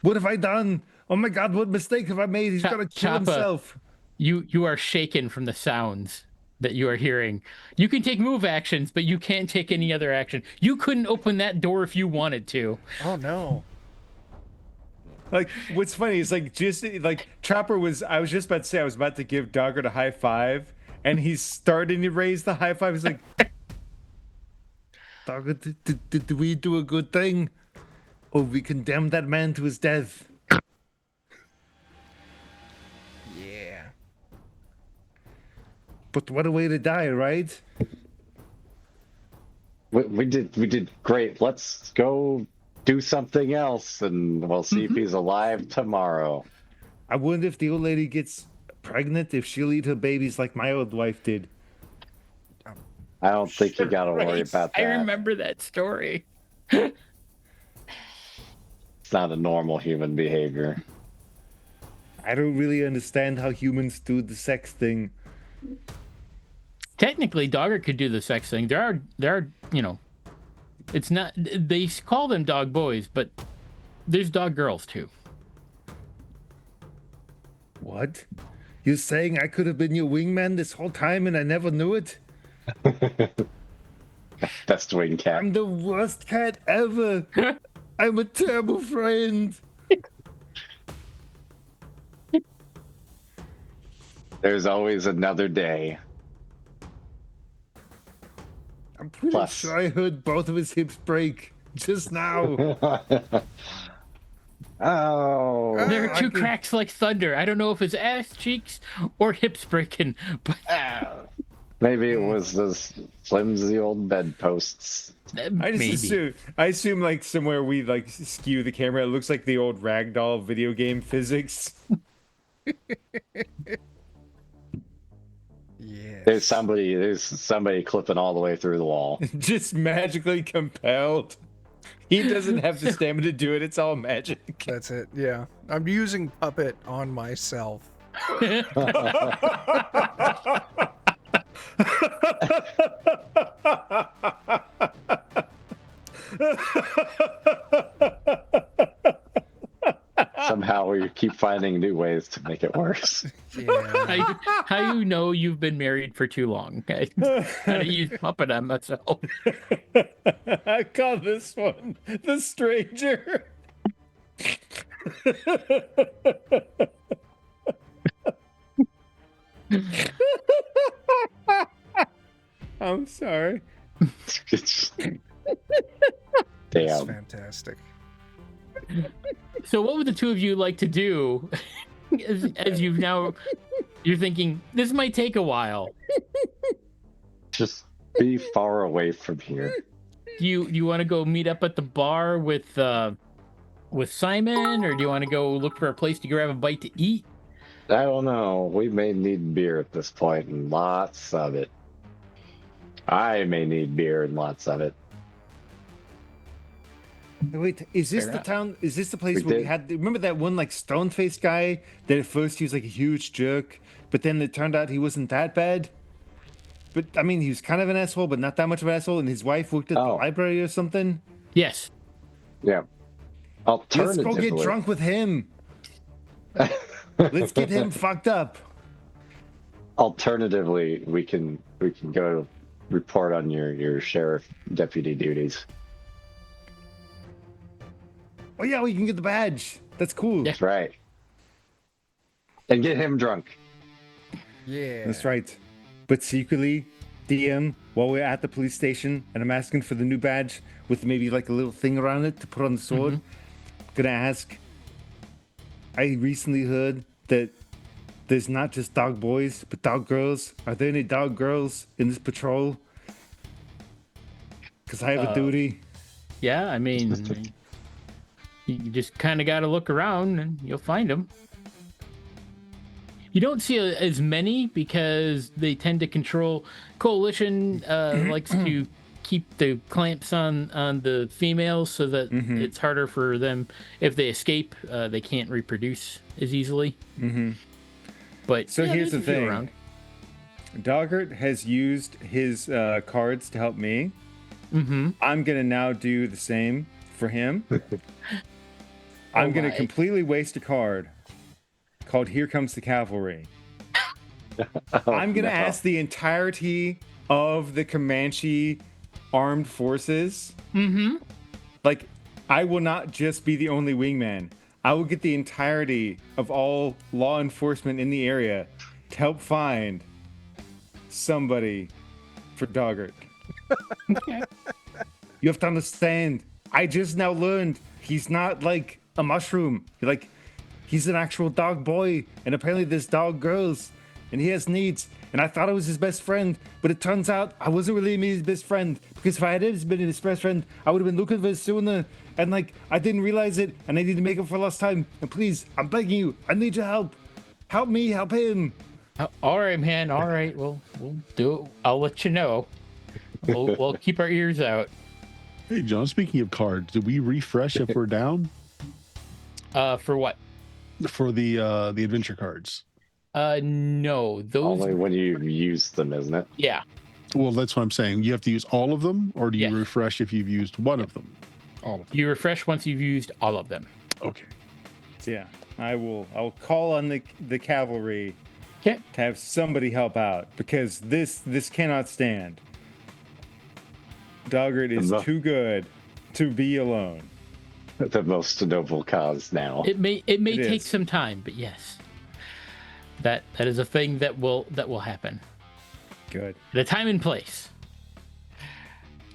What have I done? Oh my God, what mistake have I made? He's gonna kill Choppa, himself. You are shaken from the sounds. that you are hearing. You can take move actions, but you can't take any other action. You couldn't open that door if you wanted to. Oh no. Like, what's funny is like just like Trapper was. I was just about to say I was about to give Dogger a high five, and he's starting to raise the high five. He's like, Dogger, did we do a good thing? Or we condemned that man to his death? Yeah. But what a way to die, right? We did great. Let's go do something else, and we'll see if he's alive tomorrow. I wonder if the old lady gets pregnant, if she'll eat her babies like my old wife did. I don't think you gotta worry Right. about that. I remember that story. It's not a normal human behavior. I don't really understand how humans do the sex thing. Technically, Dogger could do the sex thing. There are, it's not. They call them dog boys, but there's dog girls too. What? You're saying I could have been your wingman this whole time and I never knew it? Best wing cat. I'm the worst cat ever. I'm a terrible friend. There's always another day. I'm pretty Plus. sure I heard both of his hips break just now. Oh. There are two I can- cracks like thunder. I don't know if it's ass cheeks or hips breaking, but Maybe it was those flimsy old bedposts. I assume like somewhere we like skew the camera. It looks like the old ragdoll video game physics. Yeah. There's somebody clipping all the way through the wall. Just magically compelled. He doesn't have the stamina to do it. It's all magic. That's it. Yeah. I'm using puppet on myself. Somehow we keep finding new ways to make it worse. Yeah. how you know you've been married for too long? How do you puppet on myself? I call this one the stranger. I'm sorry. That's Damn. fantastic. So, what would the two of you like to do? As you're thinking this might take a while. Just be far away from here. Do you want to go meet up at the bar with Simon, or do you want to go look for a place to grab a bite to eat? I don't know. We may need beer at this point, and lots of it. I may need beer and lots of it. Wait, is this Fair the enough. town? Is this the place We where we did. had? Remember that one like stone-faced guy that at first he was like a huge jerk, but then it turned out he wasn't that bad. But I mean, he was kind of an asshole, but not that much of an asshole. And his wife worked at the Oh. library or something. Yes. Yeah. Let's Alternatively, go get drunk with him. Let's get him fucked up. Alternatively, we can go report on your sheriff deputy duties. Oh yeah, we can get the badge. That's cool. Yeah. That's right. And get him drunk. Yeah. That's right. But secretly, DM, while we're at the police station and I'm asking for the new badge with maybe like a little thing around it to put on the sword, gonna ask, I recently heard that there's not just dog boys, but dog girls. Are there any dog girls in this patrol? Because I have a duty. Yeah, I mean, you just kind of got to look around and you'll find them. You don't see as many because they tend to control. Coalition likes to keep the clamps on the females so that it's harder for them. If they escape, they can't reproduce as easily. But So yeah, here's there's the a few thing. around. Doggart has used his cards to help me. I'm gonna now do the same for him. I'm gonna my. completely waste a card called "Here Comes the Cavalry." Oh, I'm gonna no. ask the entirety of the Comanche armed forces. Mm-hmm. Like, I will not just be the only wingman. I will get the entirety of all law enforcement in the area to help find somebody for Doggart. Okay. You have to understand. I just now learned he's not like a mushroom. He's an actual dog boy, and apparently this dog girls, and he has needs. And I thought I was his best friend, but it turns out I wasn't really his best friend, because if I had been his best friend, I would have been looking for it sooner. And like, I didn't realize it, and I need to make up for lost time. And please, I'm begging you, I need your help. Help me, help him. All right, man. All right. We'll do it. I'll let you know. We'll keep our ears out. Hey, John, speaking of cards, do we refresh if we're down For what? for the adventure cards? No. Those. Only when you use them, isn't it? Yeah. Well, that's what I'm saying. You have to use all of them, or do you Yes. refresh if you've used one of them? All of them. You refresh once you've used all of them. Okay. So yeah, I'll call on the cavalry Okay. to have somebody help out, because this cannot stand. Doggart is The- too good to be alone. The most noble cause now. It may It take is. some time, but yes, that is a thing that will happen Good. at a time and place.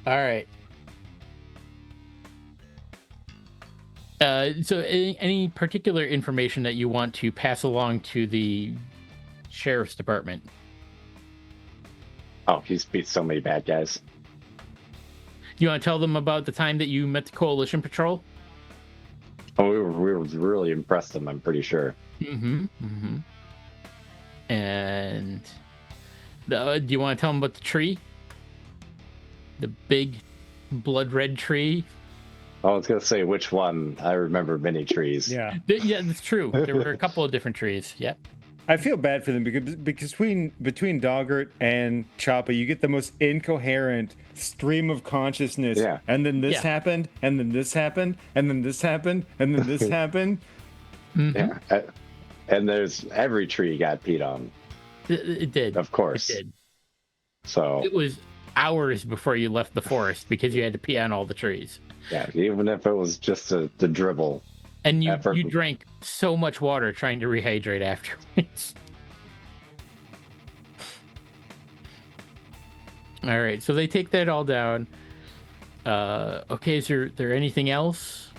All right. So any particular information that you want to pass along to the sheriff's department? Oh, he's beat so many bad guys. You want to tell them about the time that you met the coalition patrol? Oh, we were really impressed them, I'm pretty sure. Mm-hmm. Mm-hmm. And do you want to tell them about the tree? The big blood red tree? I was going to say which one. I remember many trees. Yeah. Yeah, that's true. There were a couple of different trees. Yep. I feel bad for them because between Doggart and Choppa, you get the most incoherent stream of consciousness. Yeah. And then this Yeah. happened, and then this happened, and then this happened, and then this happened. Mm-hmm. Yeah. And there's every tree got peed on, It did. of course. It did. So, It was hours before you left the forest because you had to pee on all the trees. yeah, even if it was just the dribble. And you Effort. drank so much water trying to rehydrate afterwards. All right, so they take that all down. Okay, is there anything else?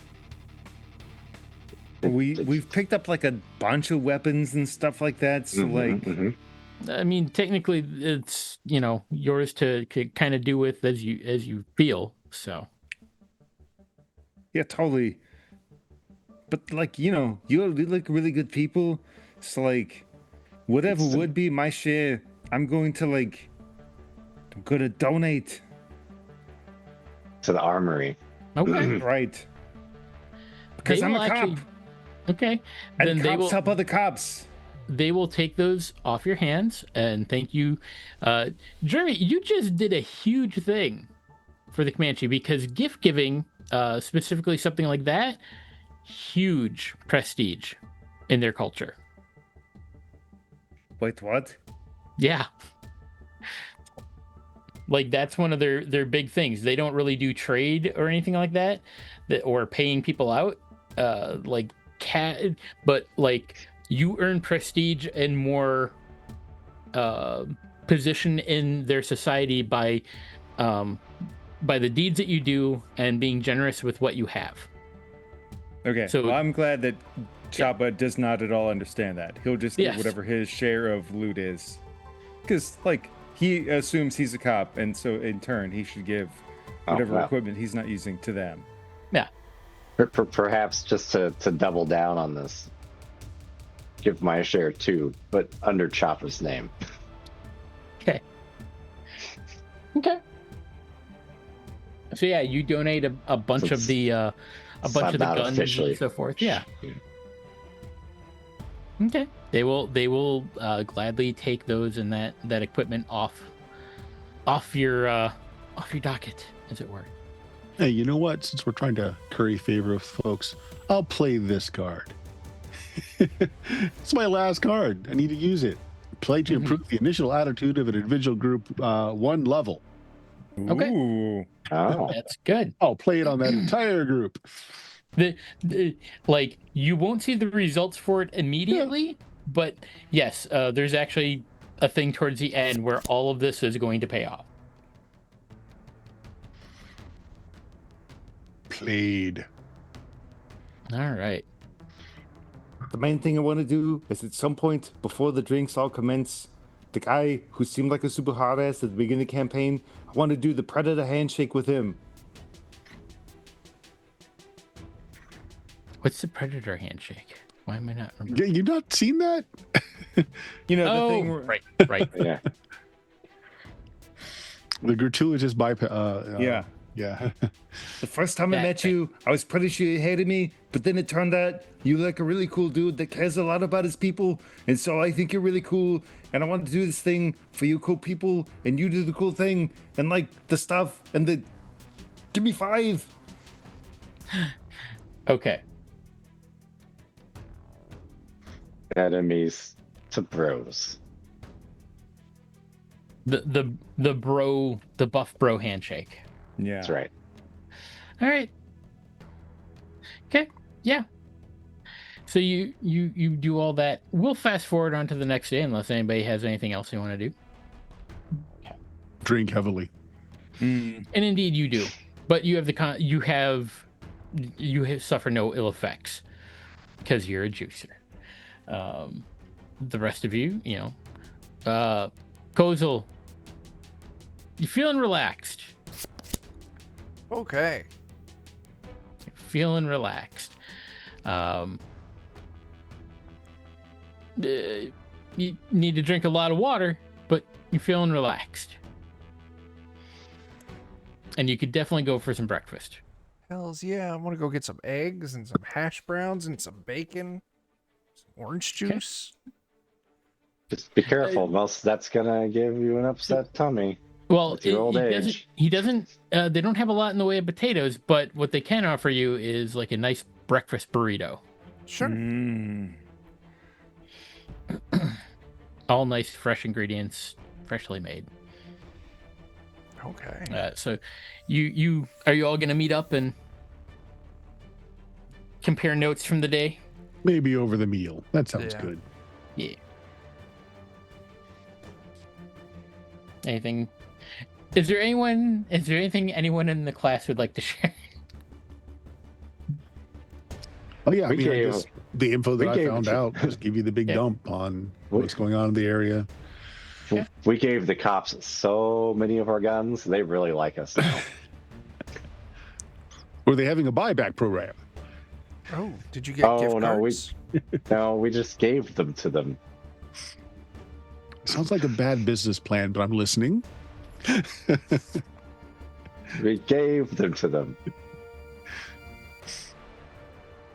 We've picked up like a bunch of weapons and stuff like that. So like, Mhm. I mean, technically, it's yours to kind of do with as you feel. So yeah, totally. But like, you're like really good people. So like, whatever It's- would be my share, I'm going to donate. To the armory. okay, Right. Because They I'm will a cop. actually- okay. And Then cops help other cops. they will take those off your hands, and thank you, Jeremy. You just did a huge thing for the Comanche, because gift giving, specifically something like that, huge prestige in their culture. Wait, what? Yeah. Like that's one of their big things. They don't really do trade or anything like that, or paying people out. But like you earn prestige and more position in their society by the deeds that you do and being generous with what you have. Okay, So- well, I'm glad that Choppa does not at all understand that. He'll just give Yes. whatever his share of loot is. Because, like, he assumes he's a cop, and so in turn, he should give whatever wow. equipment he's not using to them. Yeah. Perhaps just to double down on this, give my share too, but under Chopper's name. Okay. So yeah, you donate a bunch of the Not guns officially. and so forth. Yeah. Okay. They will gladly take those and that equipment off your docket, as it were. Hey, you know what? Since we're trying to curry favor with folks, I'll play this card. It's my last card. I need to use it. Play to improve the initial attitude of an individual group 1 level. Okay. Ooh. Oh, That's good. I'll play it on that entire group. Like, you won't see the results for it immediately, but yes, there's actually a thing towards the end where all of this is going to pay off. Played. All right. The main thing I want to do is at some point before the drinks all commence, the guy who seemed like a super hard ass at the beginning of the campaign, I want to do the predator handshake with him. What's the predator handshake? Why am I not remembering? You not seen that? You know, the Oh, thing where, right. yeah. The gratuitous bypass. yeah. Yeah. The first time I That met thing. you, I was pretty sure you hated me, but then it turned out you're like a really cool dude that cares a lot about his people, and so I think you're really cool, and I want to do this thing for you cool people, and you do the cool thing, and like the stuff, and the... Give me 5. Okay. Enemies to bros. The buff bro handshake. Yeah. That's right. All right. Okay. Yeah. So you do all that. We'll fast forward on to the next day unless anybody has anything else they want to do. Drink heavily. Mm. And indeed you do. But you have you suffer no ill effects because you're a juicer. The rest of you, Kozel, you feeling relaxed. Okay. Feeling relaxed. You need to drink a lot of water, but you're feeling relaxed. And you could definitely go for some breakfast. Hells yeah, I want to go get some eggs and some hash browns and some bacon, some orange juice. Just be careful. Most that's gonna give you an upset tummy. Well, With your old age. he doesn't. They don't have a lot in the way of potatoes, but what they can offer you is like a nice breakfast burrito. Sure. Mm. All nice, fresh ingredients, freshly made. Okay. So, you are you all gonna meet up and compare notes from the day? Maybe over the meal. That sounds Yeah. good. Yeah. Anything? Is there anything anyone in the class would like to share? Oh yeah, I We mean, I gave- guess the info that we I gave- found out just give you the big Yeah. dump on what's going on in the area. Yeah. We gave the cops so many of our guns. They really like us now. Were they having a buyback program? Oh, did you get Oh, gift no, cards? No, we just gave them to them. Sounds like a bad business plan, but I'm listening. We gave them to them.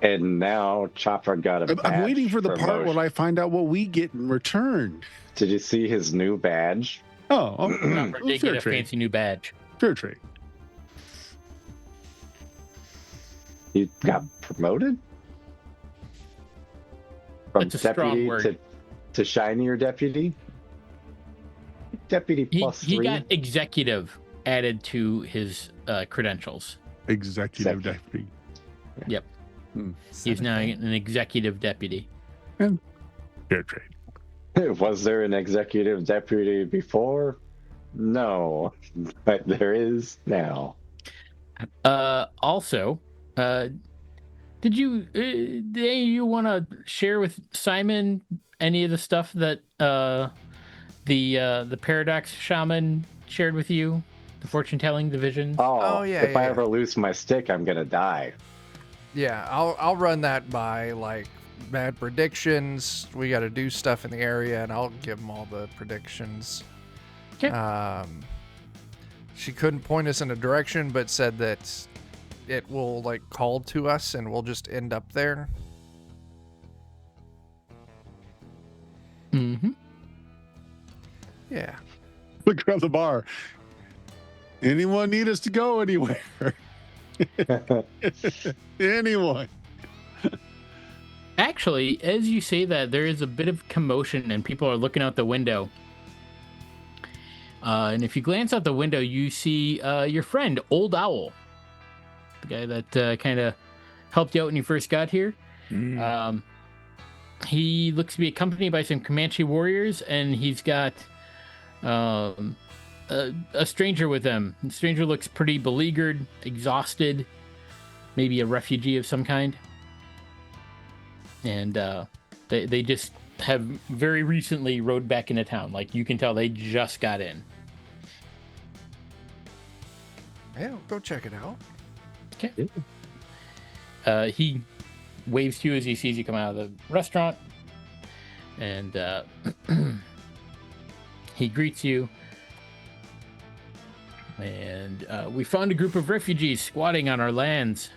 And now Chopper got a badge. I'm waiting for the part promotion. when I find out what we get in return. Did you see his new badge? Oh, Chopper did fair get a trade. fancy new badge. Fair trade. He got promoted? From That's a strong deputy word. to shinier deputy? Deputy He plus he 3? got executive added to his credentials. Executive deputy. Yep. He's now an executive deputy. Fair trade. Was there an executive deputy before? No, but there is now. Also, did you want to share with Simon any of the stuff that the paradox shaman shared with you, the fortune telling division? Oh, yeah, If I yeah. ever lose my stick, I'm gonna die. Yeah, I'll run that by like bad predictions. We got to do stuff in the area, and I'll give them all the predictions. Okay. She couldn't point us in a direction, but said that it will like call to us, and we'll just end up there. Mm-hmm. Yeah. Look around the bar. Anyone need us to go anywhere? Anyone? actually, as you say that, there is a bit of commotion and people are looking out the window. And if you glance out the window, you see your friend, Old Owl, the guy that kind of helped you out when you first got here. Mm. He looks to be accompanied by some Comanche warriors, and he's got a stranger with him. The stranger looks pretty beleaguered, exhausted, maybe a refugee of some kind. And they just have very recently rode back into town. Like, you can tell they just got in. Yeah, go check it out. Okay. He waves to you as he sees you come out of the restaurant, and he greets you. And we found a group of refugees squatting on our lands.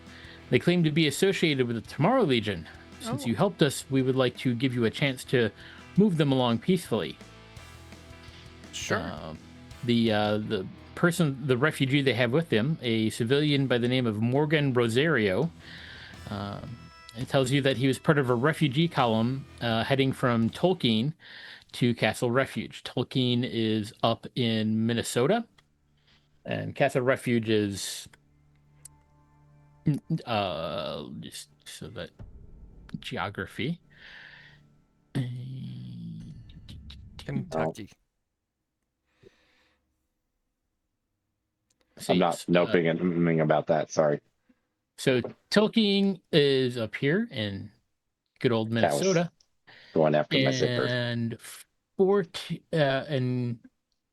They claim to be associated with the Tomorrow Legion. Since you helped us, we would like to give you a chance to move them along peacefully. Sure. The refugee they have with them, a civilian by the name of Morgan Rosario, it tells you that he was part of a refugee column heading from Tolkien to Castle Refuge. Tolkien is up in Minnesota, and Castle Refuge is just so that geography. Kentucky. I'm not noping and hmming about that. Sorry. So Tolkien is up here in good old Minnesota. Going after my zipper. And Fort and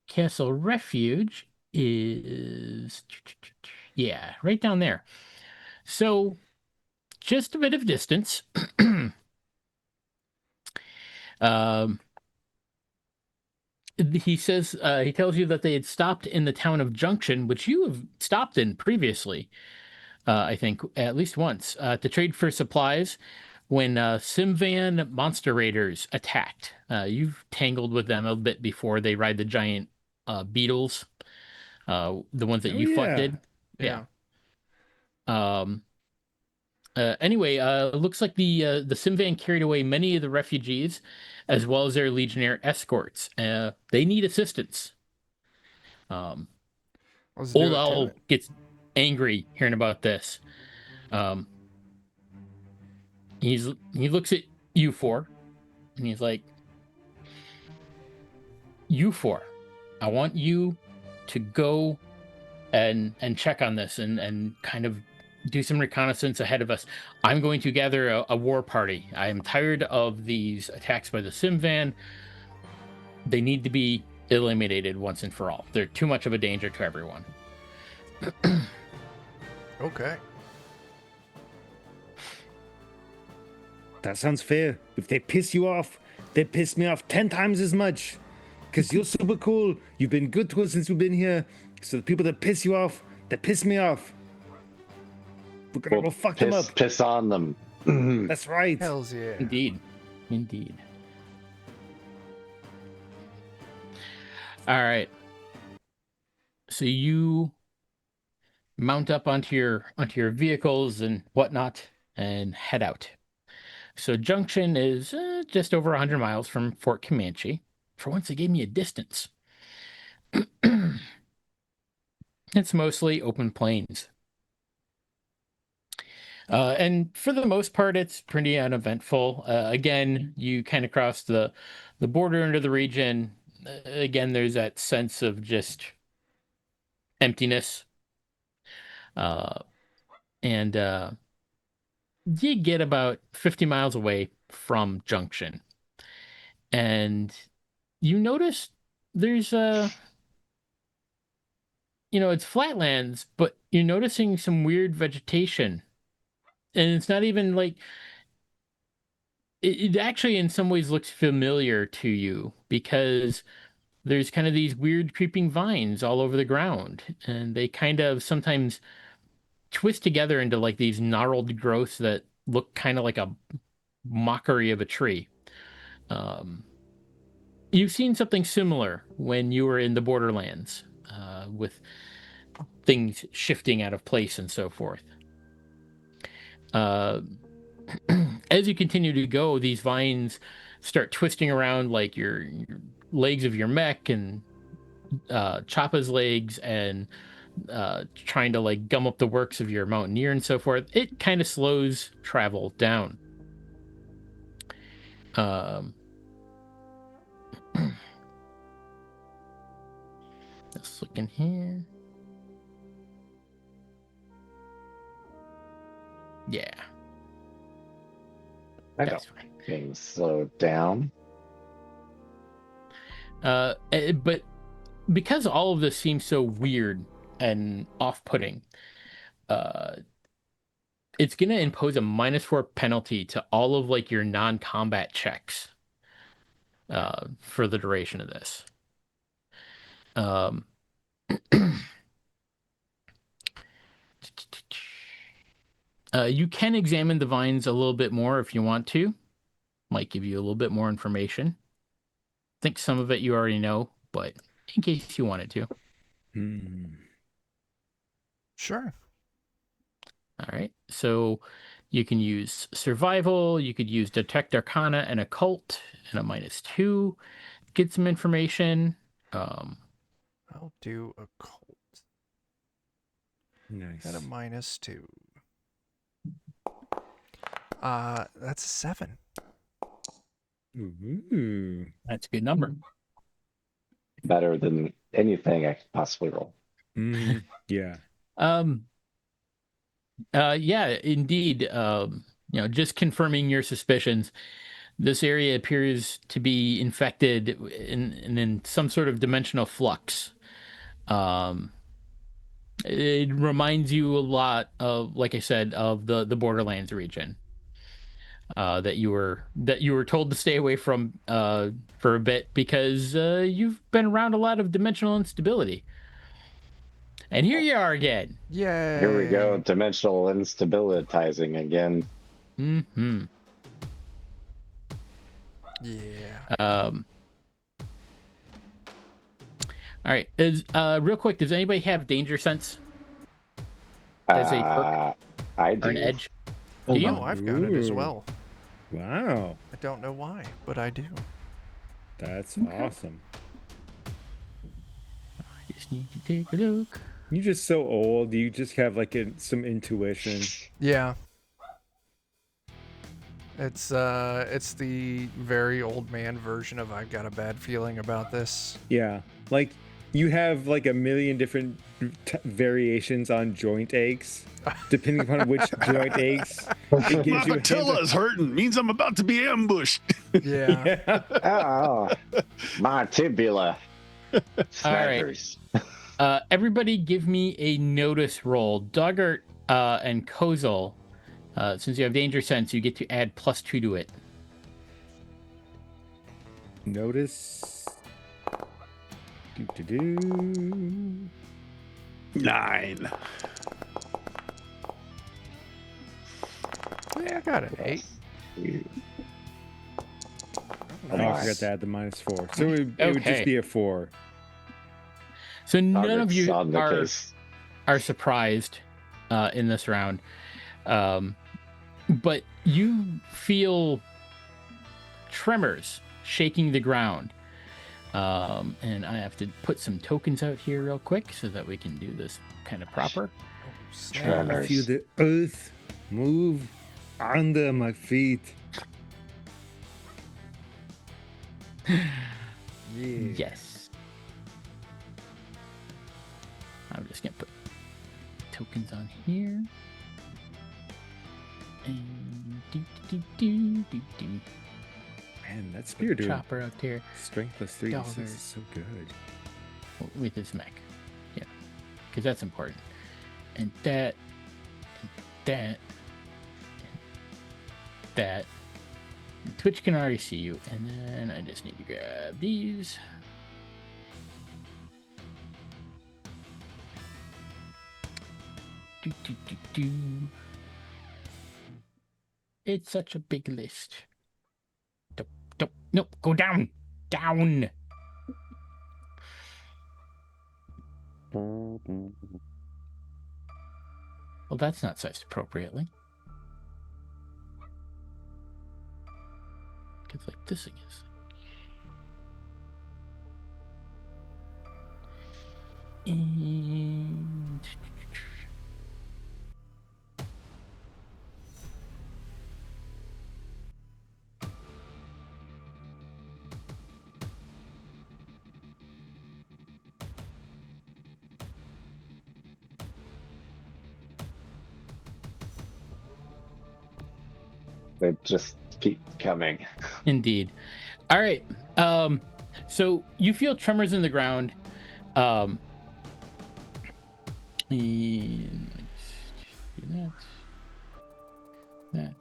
Castle Refuge is right down there. So just a bit of distance. He says he tells you that they had stopped in the town of Junction, which you have stopped in previously, I think at least once, to trade for supplies when Simvan monster raiders attacked. You've tangled with them a bit before. They ride the giant beetles, the ones that you fought did. Yeah. Anyway, looks like the Simvan carried away many of the refugees, as well as their legionnaire escorts. They need assistance. Let's Old do it, Owl Lieutenant. gets angry hearing about this. He looks at you four, and he's like, "You four, I want you to go and check on this and kind of do some reconnaissance ahead of us. I'm going to gather a war party. I am tired of these attacks by the Simvan. They need to be eliminated once and for all. They're too much of a danger to everyone." Okay. That sounds fair. If they piss you off, they piss me off 10 times as much. Because you're super cool. You've been good to us since we've been here. So the people that piss you off, they piss me off. We're gonna go fuck them up. Piss on them. That's right. Hells yeah. Indeed. All right. So you mount up onto your vehicles and whatnot and head out. So Junction is just over 100 miles from Fort Comanche. For once, they gave me a distance. It's mostly open plains. And for the most part, it's pretty uneventful. Again, you kind of cross the border into the region. Again, there's that sense of just emptiness. And you get about 50 miles away from Junction. And you notice there's it's flatlands, but you're noticing some weird vegetation. And it's not even like it actually in some ways looks familiar to you because there's kind of these weird creeping vines all over the ground, and they kind of sometimes twist together into like these gnarled growths that look kind of like a mockery of a tree. You've seen something similar when you were in the Borderlands, with things shifting out of place and so forth. as you continue to go, these vines start twisting around like your legs of your mech and Choppa's legs and trying to like gum up the works of your mountaineer and so forth. It kind of slows travel down. Let's look in here. Yeah, I that's don't fine. being slowed down. But because all of this seems so weird and off-putting, it's going to impose a -4 penalty to all of like your non-combat checks for the duration of this. You can examine the vines a little bit more if you want to. Might give you a little bit more information. I think some of it you already know, but in case you wanted to. Sure. All right. So you can use survival, you could use detect arcana and occult and a -2. Get some information. I'll do a cult Nice. at a -2. That's a 7. Ooh. That's a good number. Better than anything I could possibly roll. Yeah. Yeah, indeed. Just confirming your suspicions. This area appears to be infected in some sort of dimensional flux. It reminds you a lot of, like I said, of the Borderlands region. That you were told to stay away from for a bit because you've been around a lot of dimensional instability. And here you are again. Yay. Here we go, dimensional instabilitizing again. Mm-hmm. Yeah. All right. Real quick, does anybody have danger sense as a perk I or do. an edge? Oh, Do you? Oh, I've got it as Ooh. well. Wow. I don't know why, but I do. That's awesome. I just need to take a look. You're just so old. You just have like some intuition. Yeah. It's the very old man version of I've got a bad feeling about this. Yeah. Like you have like a million different variations on joint aches, depending upon which joint aches. It gives you My patella's hurting. Means I'm about to be ambushed. Yeah. Yeah. Oh, my tibula. All right. Snaggers. Everybody give me a notice roll. Duggart and Kozel, since you have danger sense, you get to add +2 to it. Notice. Do. 9. Yeah, I got an 8. Oh, I forgot to add the -4. So it would just be a 4. So none of you on the are case. surprised in this round. But you feel tremors shaking the ground. And I have to put some tokens out here real quick so that we can do this kind of proper. I Tremors. feel the earth move under my feet. Yeah. Yes. I'm just going to put tokens on here. And do. Man, that spear dude. Chopper out there Strength +3 Dollars. is so good. with his mech. Yeah. Because that's important. And that. And that. And that. And Twitch can already see you. And then I just need to grab these. Do. It's such a big list. Don't. Nope. Go down. Down. Well, that's not sized appropriately. It's like this thing is. And They just keep coming. indeed. All right. So you feel tremors in the ground. And let's do that.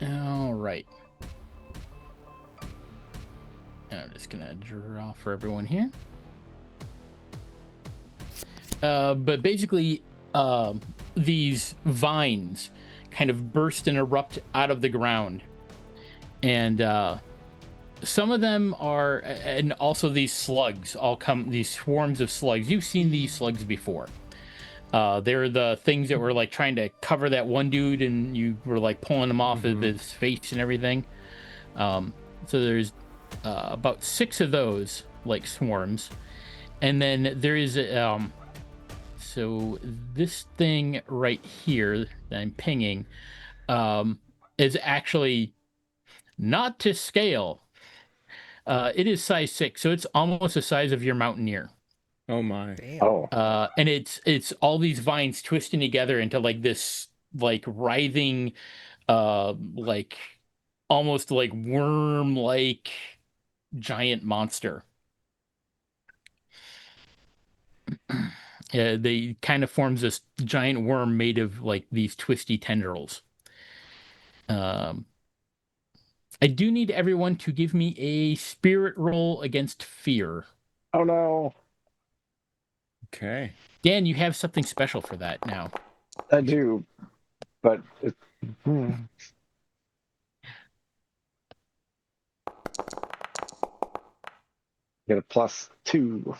All right. And I'm just gonna draw for everyone here. But basically, these vines kind of burst and erupt out of the ground, and some of them are, and also these slugs all come. These swarms of slugs. You've seen these slugs before. They're the things that were like trying to cover that one dude, and you were like pulling him off of his face and everything. So there's about 6 of those like swarms, and then there is so this thing right here that I'm pinging is actually not to scale. It is size 6, so it's almost the size of your Mountaineer. Oh my. Damn. Oh, And it's all these vines twisting together into like this like writhing, like almost like worm like giant monster. They kind of forms this giant worm made of like these twisty tendrils. I do need everyone to give me a spirit roll against fear. oh no. Okay. Dan, you have something special for that now. I do, but get a +2.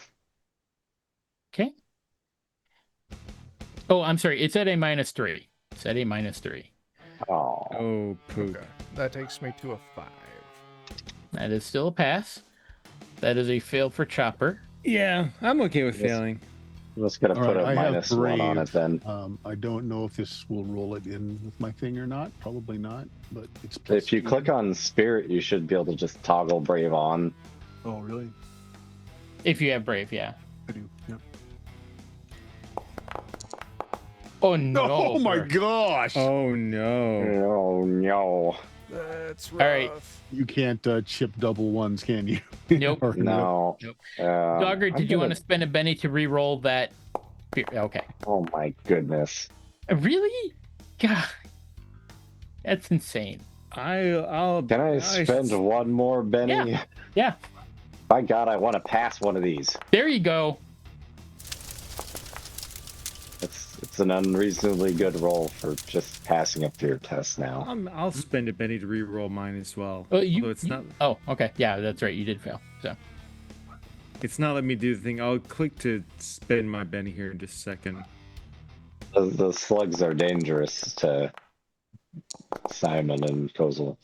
Okay. Oh, I'm sorry. It's at a -3. It's at a -3. Oh, Oh poop. Okay. That takes me to a 5. That is still a pass. That is a fail for Chopper. Yeah, I'm okay with Yes. failing. I'm just gonna All put right, a I have -1 on it then. I don't know if this will roll it in with my thing or not. Probably not, but it's. If you +2. click on Spirit, you should be able to just toggle Brave on. Oh, really? If you have Brave, yeah. I do. Yep. Oh, no. Oh my Bert. gosh! Oh no. Oh no. That's rough. All right. You can't chip double ones, can you? Nope. Or No. Nope. Uh, Dogger, I'm did you want gonna- to spend a Benny to re-roll that? Okay. Oh my goodness. Really? God. That's insane. I'll. Can I spend one more Benny? Yeah. Yeah. By God, I want to pass one of these. There you go. It's an unreasonably good roll for just passing a fear test now. I'll spend a penny to re-roll mine as well. Oh, Although it's not. Oh, okay. Yeah, that's right. You did fail. So. It's not letting me do the thing. I'll click to spend my Benny here in just a second. The slugs are dangerous to Simon and Kozel.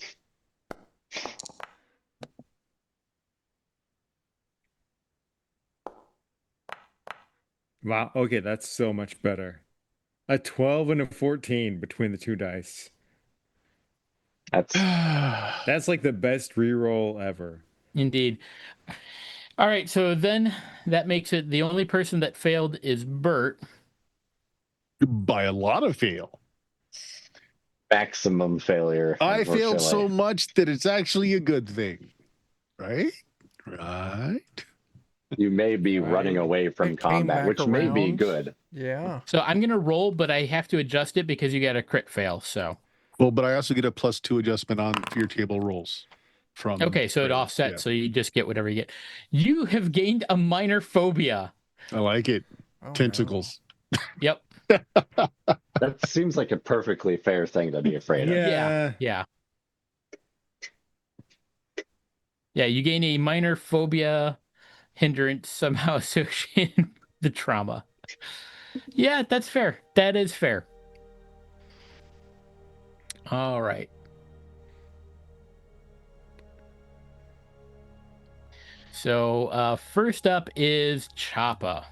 Wow. Okay, that's so much better. A 12 and a 14 between the 2 dice. That's That's like the best re-roll ever. Indeed. All right, so then that makes it the only person that failed is Bert. by a lot of fail. maximum failure. I failed so unfortunately. much that it's actually a good thing, right? Right. You may be Right. running away from It came combat, back which may be around. good. Yeah. So I'm gonna roll, but I have to adjust it because you got a crit fail. So Well, but I also get a +2 adjustment on your table rolls. From okay, so it Brave. offsets, Yeah, so you just get whatever you get. You have gained a minor phobia. I like it. Oh, no. Tentacles. Yep. That seems like a perfectly fair thing to be afraid of. Yeah. Yeah. Yeah, you gain a minor phobia hindrance somehow associated with the trauma. Yeah, that's fair. That is fair. All right. So first up is Choppa.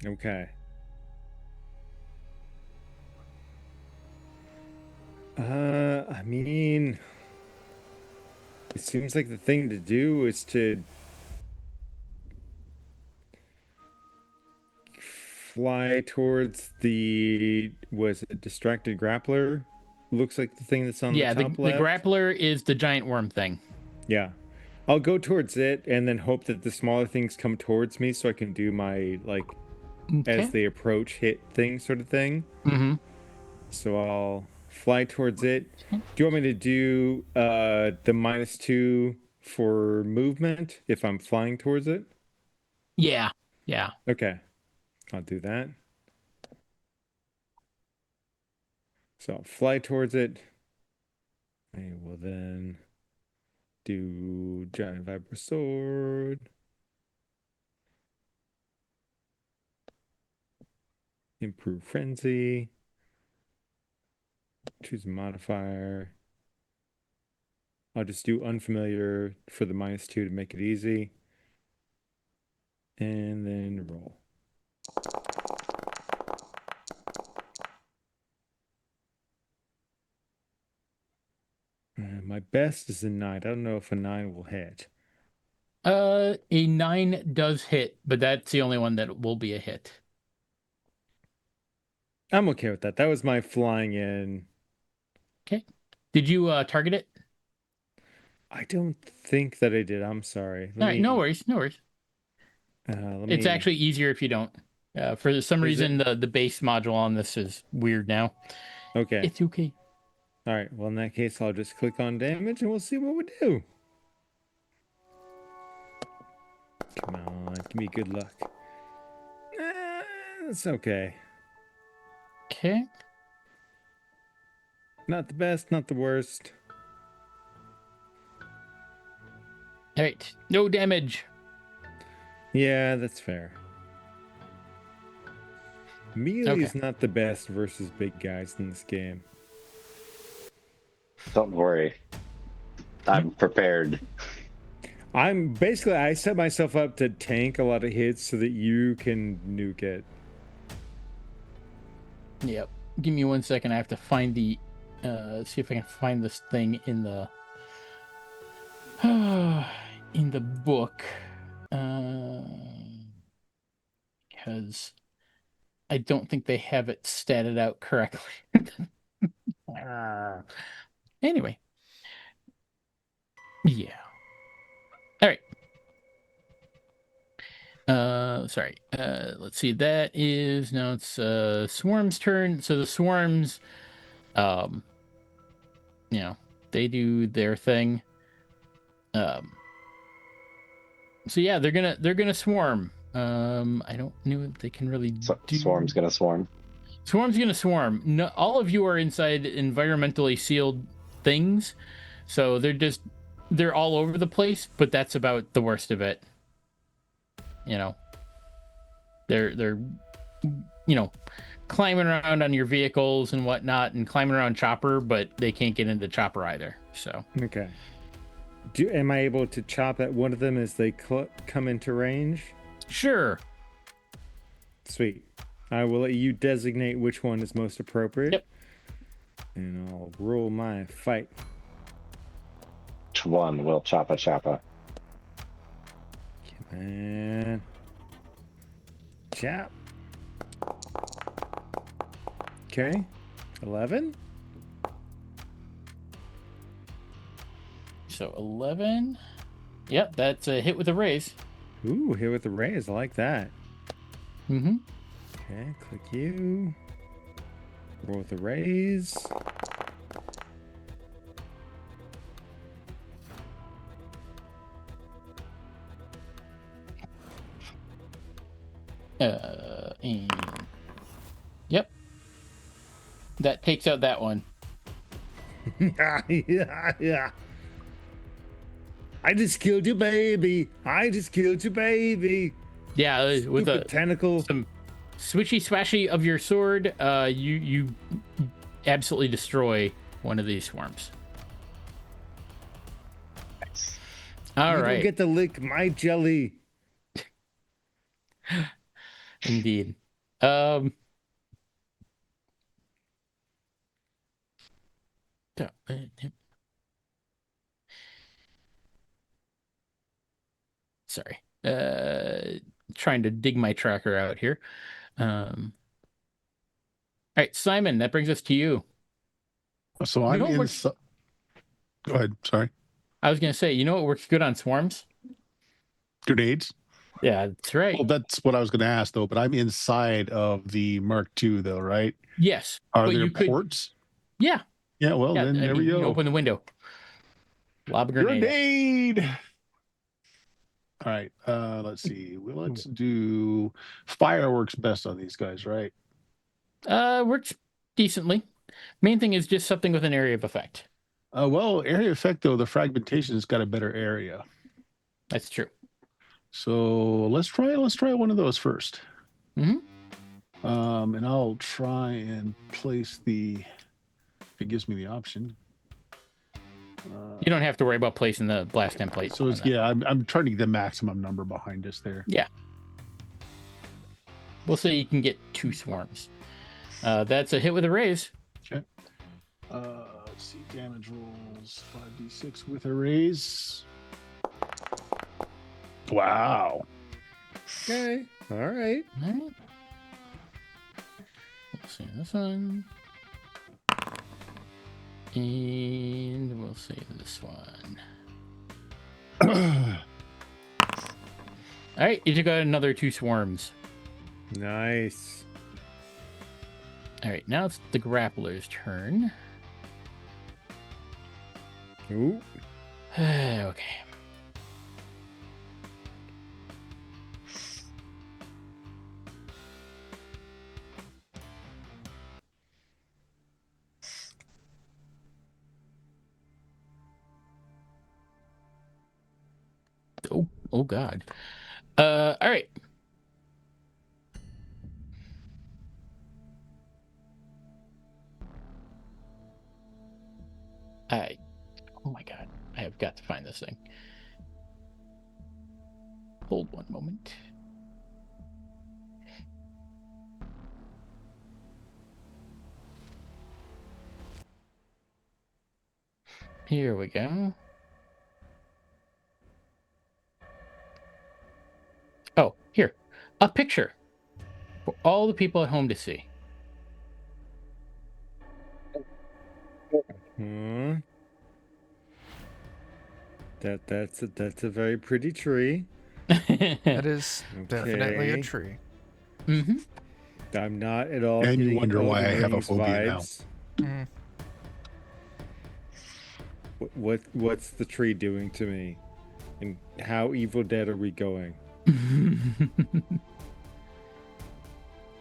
Okay. I mean, it seems like the thing to do is to fly towards the, was it distracted grappler? Looks like the thing that's on Yeah, the the top left. grappler is the giant worm thing. Yeah. I'll go towards it and then hope that the smaller things come towards me so I can do my, like, as Okay. they approach hit thing sort of thing. Mm-hmm. So I'll fly towards it. Do you want me to do the -2 for movement if I'm flying towards it? Yeah. Yeah. Okay. I'll do that. So I'll fly towards it. I will then do giant viper sword. Improve frenzy. Choose a modifier. I'll just do unfamiliar for the -2 to make it easy. And then roll. My best is a 9. I don't know if a 9 will hit. A 9 does hit, but that's the only one that will be a hit. I'm okay with that. That was my flying in. Okay. Did you target it? I don't think that I did. I'm sorry. All right, no worries, no worries. Let It's me. actually easier if you don't. For some Is reason, it? the base module on this is weird now. Okay. It's okay. All right. Well, in that case, I'll just click on damage and we'll see what we do. Come on, give me good luck. It's okay. Okay. Not the best, not the worst. All right. No damage. Yeah, that's fair. Melee is not the best versus big guys in this game. Don't worry. I'm prepared. I set myself up to tank a lot of hits so that you can nuke it. Yep. Give me 1 second. I have to find the see if I can find this thing in the in the book. Because I don't think they have it statted out correctly. Anyway. Yeah. All right. Sorry. Let's see. That is now it's Swarm's turn. So the Swarms, you know, they do their thing. So yeah, they're gonna swarm. I don't know if they can really So, do. Swarm's gonna swarm. Swarm's gonna swarm. No, all of you are inside environmentally sealed things, so they're all over the place. But that's about the worst of it. You know, they're climbing around on your vehicles and whatnot, and climbing around Chopper, but they can't get into Chopper either. So Okay. Am I able to chop at one of them as they come into range? sure. Sweet. I will let you designate which one is most appropriate. Yep. And I'll roll my fight. Which one will choppa? And chop. Okay. 11. So 11. Yep, that's a hit with a raise. Ooh, hit with the raise. I like that. Mm-hmm. Okay, click you. Roll with the raise. And yep. That takes out that one. Yeah. I just killed your baby. I just killed your baby. Yeah, with Stupid tentacle. some switchy swashy of your sword, you absolutely destroy one of these swarms. Nice. All You right, don't get to lick my jelly. indeed. Um, so- sorry. Trying to dig my tracker out here. All right, Simon, that brings us to you. So You I'm know what in. works- Go ahead. Sorry. I was gonna say, you know what works good on swarms? Grenades. Yeah, that's right. Well, that's what I was going to ask, though. But I'm inside of the Mark II, though, right? Yes, Are but there you could. ports? Yeah, Yeah. Well, yeah. then I there mean, we you can go. open the window. Lob a grenade. Grenade. All right. Let's see. Well, let's do fireworks best on these guys, right? Works decently. Main thing is just something with an area of effect. Well, area effect though, the fragmentation has got a better area. That's true. So let's try one of those first. Mhm. And I'll try and place the. If it gives me the option. You don't have to worry about placing the blast template. So it's on that. yeah, I'm trying to get the maximum number behind us there. Yeah. We'll say you can get 2 swarms. That's a hit with a raise. Okay. Let's see, damage rolls 5d6 with a raise. Wow. Okay. All right. All right. We'll see this one. And we'll see this one. All right, you took out another 2 swarms. Nice. All right, now it's the grappler's turn. Ooh. Okay. Oh God. All right. Oh my God. I have got to find this thing. Hold one moment. Here we go. Oh, here. A picture for all the people at home to see. Hmm. That's a very pretty tree. That is definitely a Okay. tree. Mm-hmm. I'm not at all. And you getting wonder why I Elden have a Rings phobia now. vibes. Mm. What's the tree doing to me? And how Evil Dead are we going?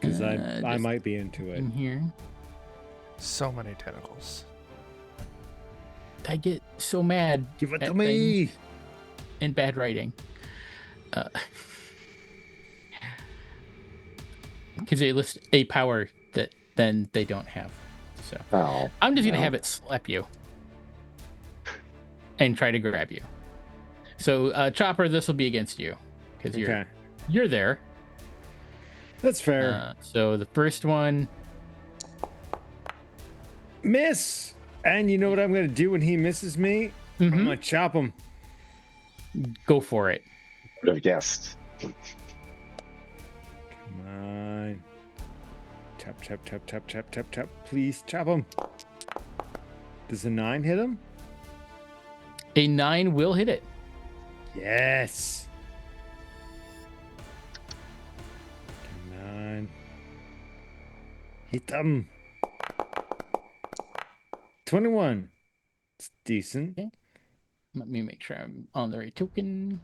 Because I just might be into it. in here. So many tentacles. I get so mad Give it at to me. things and bad writing. Because they list a power that then they don't have. So Oh, I'm just gonna no. have it slap you and try to grab you. So Chopper, this will be against you because Okay. you're there. That's fair. So the first one, Miss! And you know what I'm going to do when he misses me? I'm mhm, going to chop him. go for it. Would have guessed. Come on. Chop, chop, chop, chop, chop, chop, chop. Please chop him. Does a 9 hit him? A 9 will hit it. Yes. Come on. Hit him. 21. It's decent. Okay. Let me make sure I'm on the right token.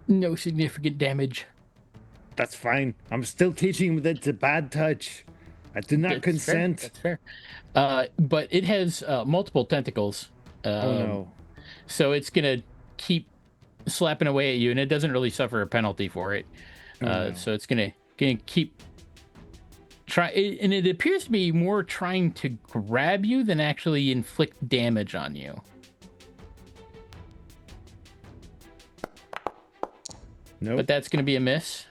No significant damage. That's fine. I'm still teaching that it's a bad touch. I do not That's fair. consent. That's fair. But it has multiple tentacles. Oh no. So it's gonna keep slapping away at you, and it doesn't really suffer a penalty for it. Oh, no. So it's gonna keep and it appears to be more trying to grab you than actually inflict damage on you. Nope. But that's gonna be a miss.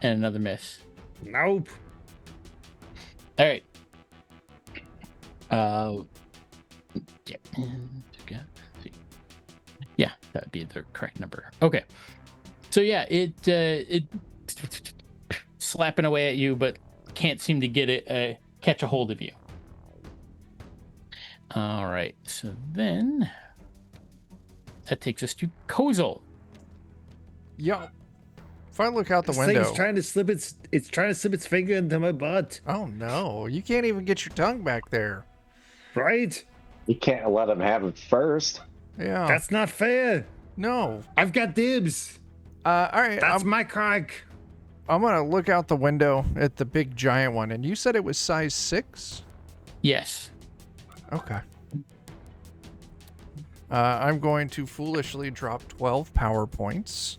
And another miss. Nope. All right. Yeah, that would be the correct number. Okay. So yeah, it slapping away at you, but can't seem to get it catch a hold of you. All right. So then that takes us to Kozel. Yeah. If I look out the This thing's window. trying to slip it's trying to slip its finger into my butt. Oh no, you can't even get your tongue back there. Right? You can't let him have it first. Yeah. That's not fair. no. I've got dibs. All right. That's my crack. I'm gonna look out the window at the big giant one, and you said it was size 6. Yes. Okay. I'm going to foolishly drop 12 power points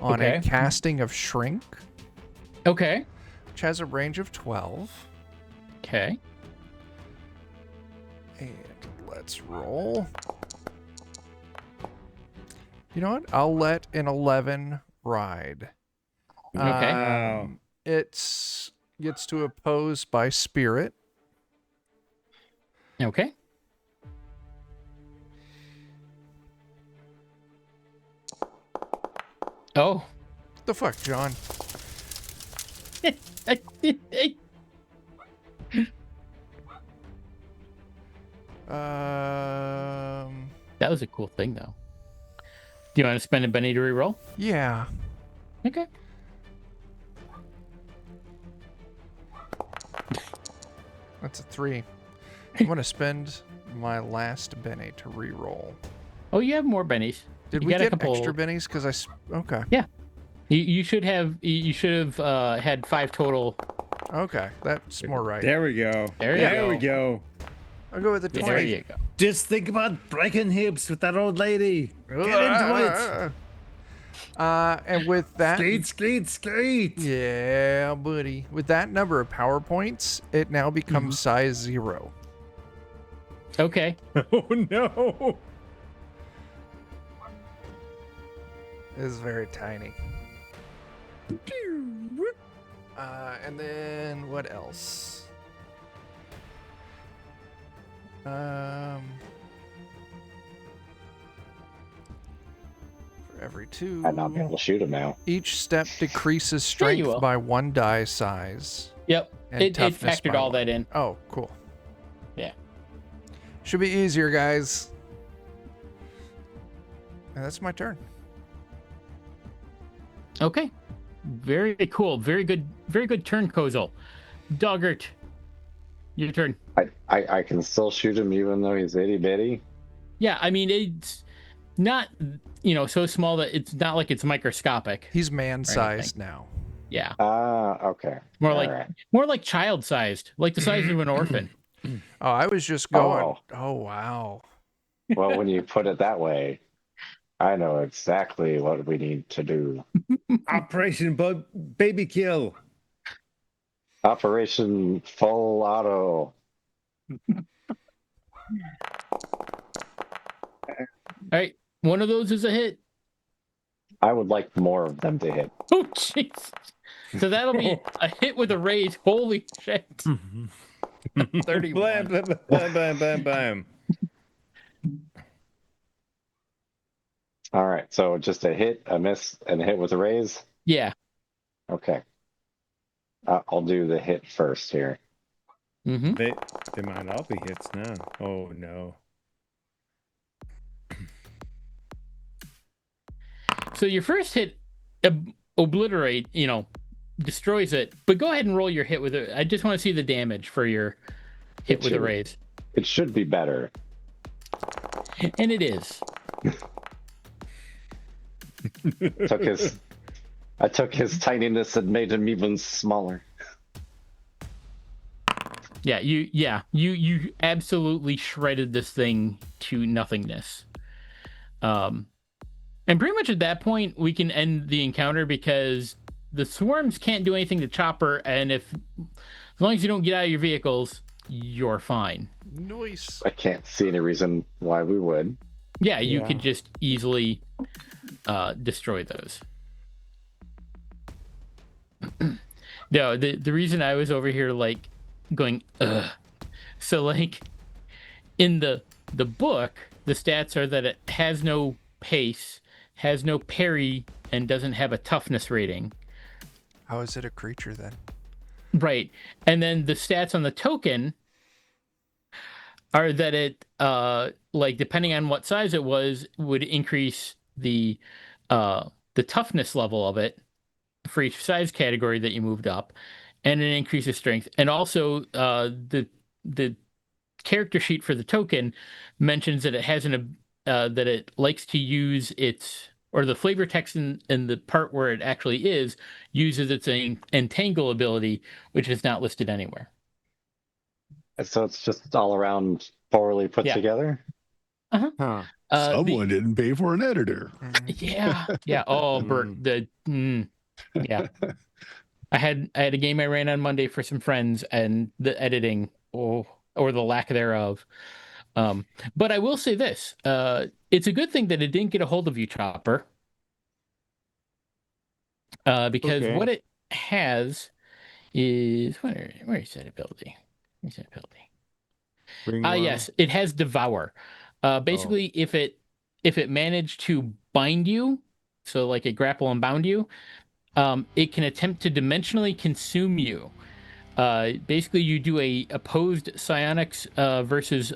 on a Okay. casting of Shrink, Okay. which has a range of 12. Okay. And let's roll. You know what? I'll let an 11 ride. Okay. Wow. It gets to oppose by spirit. Okay. Oh. What the fuck, John? That was a cool thing, though. Do you want to spend a Benny to reroll? Yeah. Okay. That's a 3. I'm gonna spend my last Benny to re-roll. Oh, you have more bennies. Did You we got a get couple- extra bennies? Because okay. You should have had 5 total. Okay, that's more right. There we go. There you There we go. go. I'll go with the 20. There you go. Just think about breaking hips with that old lady. Get into it. And with that, Skate, skate, skate. yeah, buddy. With that number of power points, it now becomes size 0. Okay. Oh no. It's very tiny. And then what else? For every 2. I'd not be able to shoot him now. Each step decreases Yeah, you strength will. by 1 die size. Yep. And It toughness factored by all 1. that in. Oh, cool. Yeah. Should be easier, guys. And that's my turn. Okay. Very cool. Very good turn, Kozel. Doggart, your turn. I can still shoot him even though he's itty bitty. Yeah, I mean, it's not, so small that it's not like it's microscopic. He's man-sized now. Yeah. Okay. More All like right. more like child-sized, like the size of an orphan. Oh, I was just going. Oh. Oh, wow. Well, when you put it that way, I know exactly what we need to do. Operation Baby Kill. Operation Full Auto. All right. One of those is a hit. I would like more of them to hit. Oh, jeez. So that'll be a hit with a raise. Holy shit. 31. Blam, blam, blam, blam, blam, blam. All right, so just a hit, a miss, and a hit with a raise. Yeah. Okay. I'll do the hit first here. Mm-hmm. They might all be hits now. Oh no. So your first hit obliterate, destroys it. But go ahead and roll your hit with it. I just want to see the damage for your hit with a raise. It should be better. And it is. I took his tininess and made him even smaller. Yeah, you absolutely shredded this thing to nothingness. And pretty much at that point we can end the encounter because the swarms can't do anything to Chopper, and as long as you don't get out of your vehicles, you're fine. Nice. I can't see any reason why we would. Yeah, you Yeah. could just easily destroy those. No, the reason I was over here like going ugh. So like in the book, the stats are that it has no pace, has no parry, and doesn't have a toughness rating. How is it a creature then? Right. And then the stats on the token are that it like depending on what size it was would increase the toughness level of it for each size category that you moved up, and it increases strength. And also the character sheet for the token mentions that it has that it likes to use its, or the flavor text in the part where it actually is, uses its entangle ability, which is not listed anywhere. So it's just all around poorly put Yeah. together. Huh. Someone didn't pay for an editor. Yeah. Oh, Bert, yeah. I had a game I ran on Monday for some friends, and the editing, or the lack thereof. But I will say this: it's a good thing that it didn't get a hold of you, Chopper, because Okay. what it has is where is that ability? Where's that ability? Ringworm. Yes, it has Devour. Basically, if it managed to bind you, so like a grapple and bound you, it can attempt to dimensionally consume you. Basically, you do a opposed psionics versus.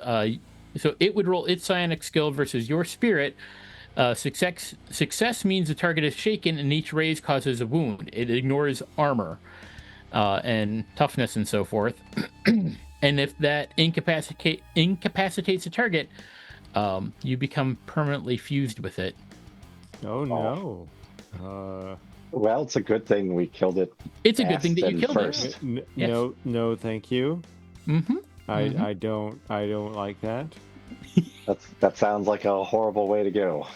So it would roll its psionic skill versus your spirit. Success means the target is shaken, and each raise causes a wound. It ignores armor and toughness and so forth. And if that incapacitates the target, you become permanently fused with it. Oh no. Well, it's a good thing we killed it. It's a good thing that you and killed first. it. No, no, thank you. Mm-hmm. I don't like that. That sounds like a horrible way to go.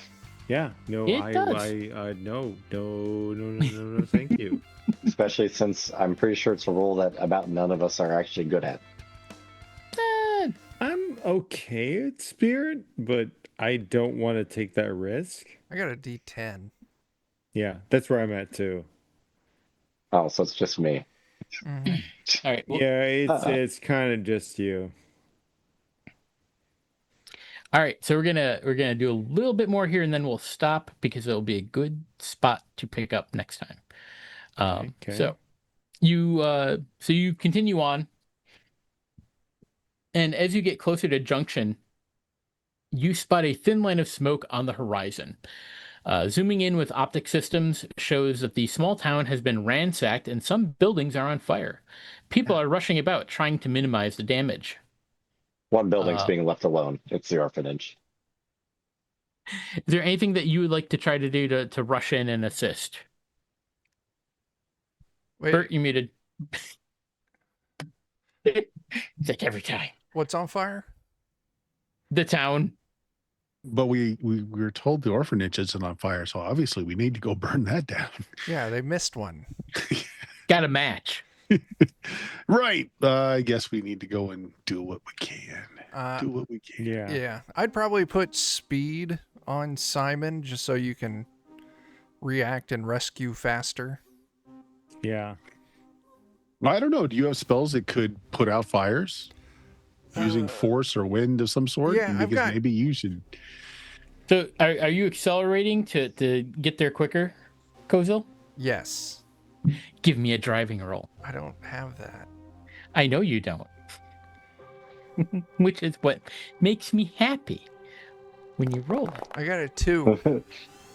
Yeah, no, It does. no, thank you. Especially since I'm pretty sure it's a rule that about none of us are actually good at. I'm okay at spirit, but I don't want to take that risk. I got a D10. Yeah, that's where I'm at too. Oh, so it's just me. Mhm. All right. Well, Yeah, it's kind of just you. all right. So we're gonna do a little bit more here, and then we'll stop because it'll be a good spot to pick up next time. Okay. So you continue on, and as you get closer to junction, you spot a thin line of smoke on the horizon. Zooming in with optic systems shows that the small town has been ransacked and some buildings are on fire. People are rushing about trying to minimize the damage. One building's being left alone. It's the orphanage. Is there anything that you would like to try to do to rush in and assist? Wait, Bert, you muted. It's like every time. what's on fire? The town. But we were told the orphanage isn't on fire, so obviously we need to go burn that down. Yeah, they missed one. Got a match. Right. I guess we need to go and do what we can. Do what we can. Yeah. Yeah, I'd probably put speed on Simon just so you can react and rescue faster. Yeah. I don't know. Do you have spells that could put out fires using force or wind of some sort? yeah, I've because got- maybe you should. So are you accelerating to get there quicker, Kozil? Yes, Give me a driving roll. I don't have that. I know you don't. Which is what makes me happy when you roll it. I got a 2.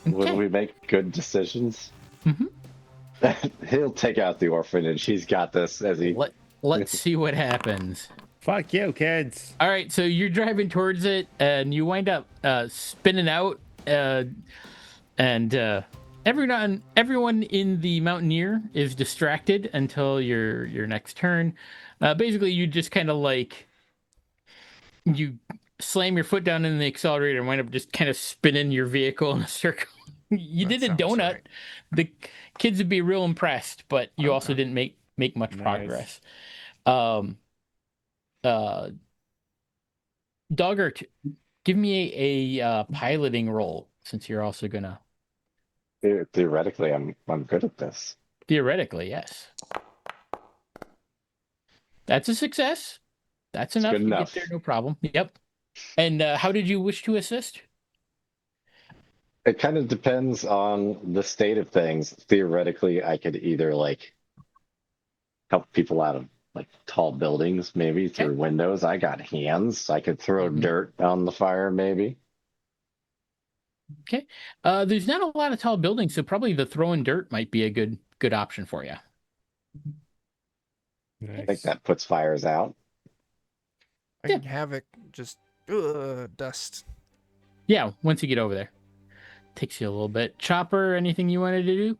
When we make good decisions, Mhm. he'll take out the orphanage. He's got this as he. Let's see what happens. Fuck you, kids. All right, so you're driving towards it, and you wind up spinning out, and everyone in the Mountaineer is distracted until your next turn. Basically, you just kind of like you slam your foot down in the accelerator and wind up just kind of spinning your vehicle in a circle. You That did a sounds donut. right. The kids would be real impressed, but you also Okay. didn't make much Nice. progress. Um, uh, Doggart, give me a piloting roll since you're also gonna Theoretically, I'm good at this. theoretically, yes. That's a success. That's It's enough. good You enough. get there, no problem. Yep. And how did you wish to assist? It kind of depends on the state of things. Theoretically, I could either like help people out of like tall buildings, maybe Okay. through windows. I got hands. I could throw Mhm. dirt on the fire, maybe. Okay. There's not a lot of tall buildings, so probably the throwing dirt might be a good option for you. I think Nice. that puts fires out. I Yeah. can have it just dust. Yeah, once you get over there. Takes you a little bit. Chopper, anything you wanted to do?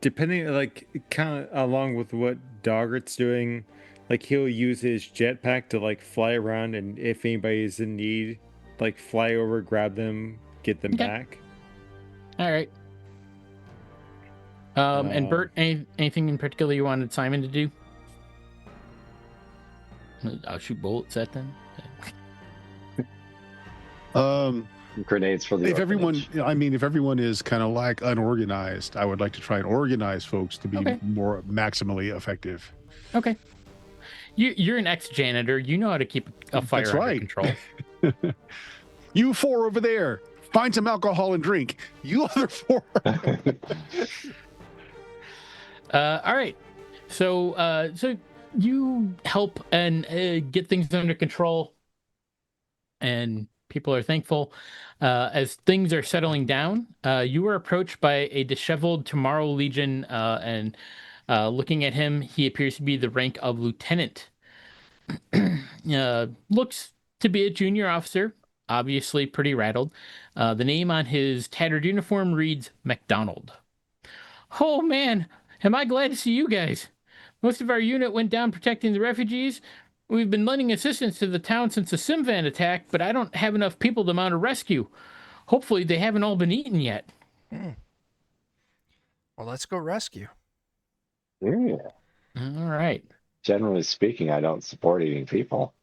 Depending, like, kind of along with what Doggert's doing, like he'll use his jetpack to like fly around, and if anybody's in need, like fly over, grab them, get them Okay. back. All right. And Bert, anything in particular you wanted Simon to do? I'll shoot bullets at them. Grenades for the If everyone, orphanage. I mean, if everyone is kind of like unorganized, I would like to try and organize folks to be Okay. more maximally effective. Okay. You're an ex-janitor. You know how to keep a fire That's under right. control. You four over there, find some alcohol and drink. You other four. All right. So you help and get things under control, and people are thankful. As things are settling down, you were approached by a disheveled Tomorrow Legion, and looking at him, he appears to be the rank of lieutenant. Looks to be a junior officer, obviously pretty rattled. The name on his tattered uniform reads MacDonald. Oh man, am I glad to see you guys. Most of our unit went down protecting the refugees. We've been lending assistance to the town since the Simvan attack, but I don't have enough people to mount a rescue. Hopefully they haven't all been eaten yet. Well, let's go rescue. Yeah. All right. Generally speaking, I don't support eating people.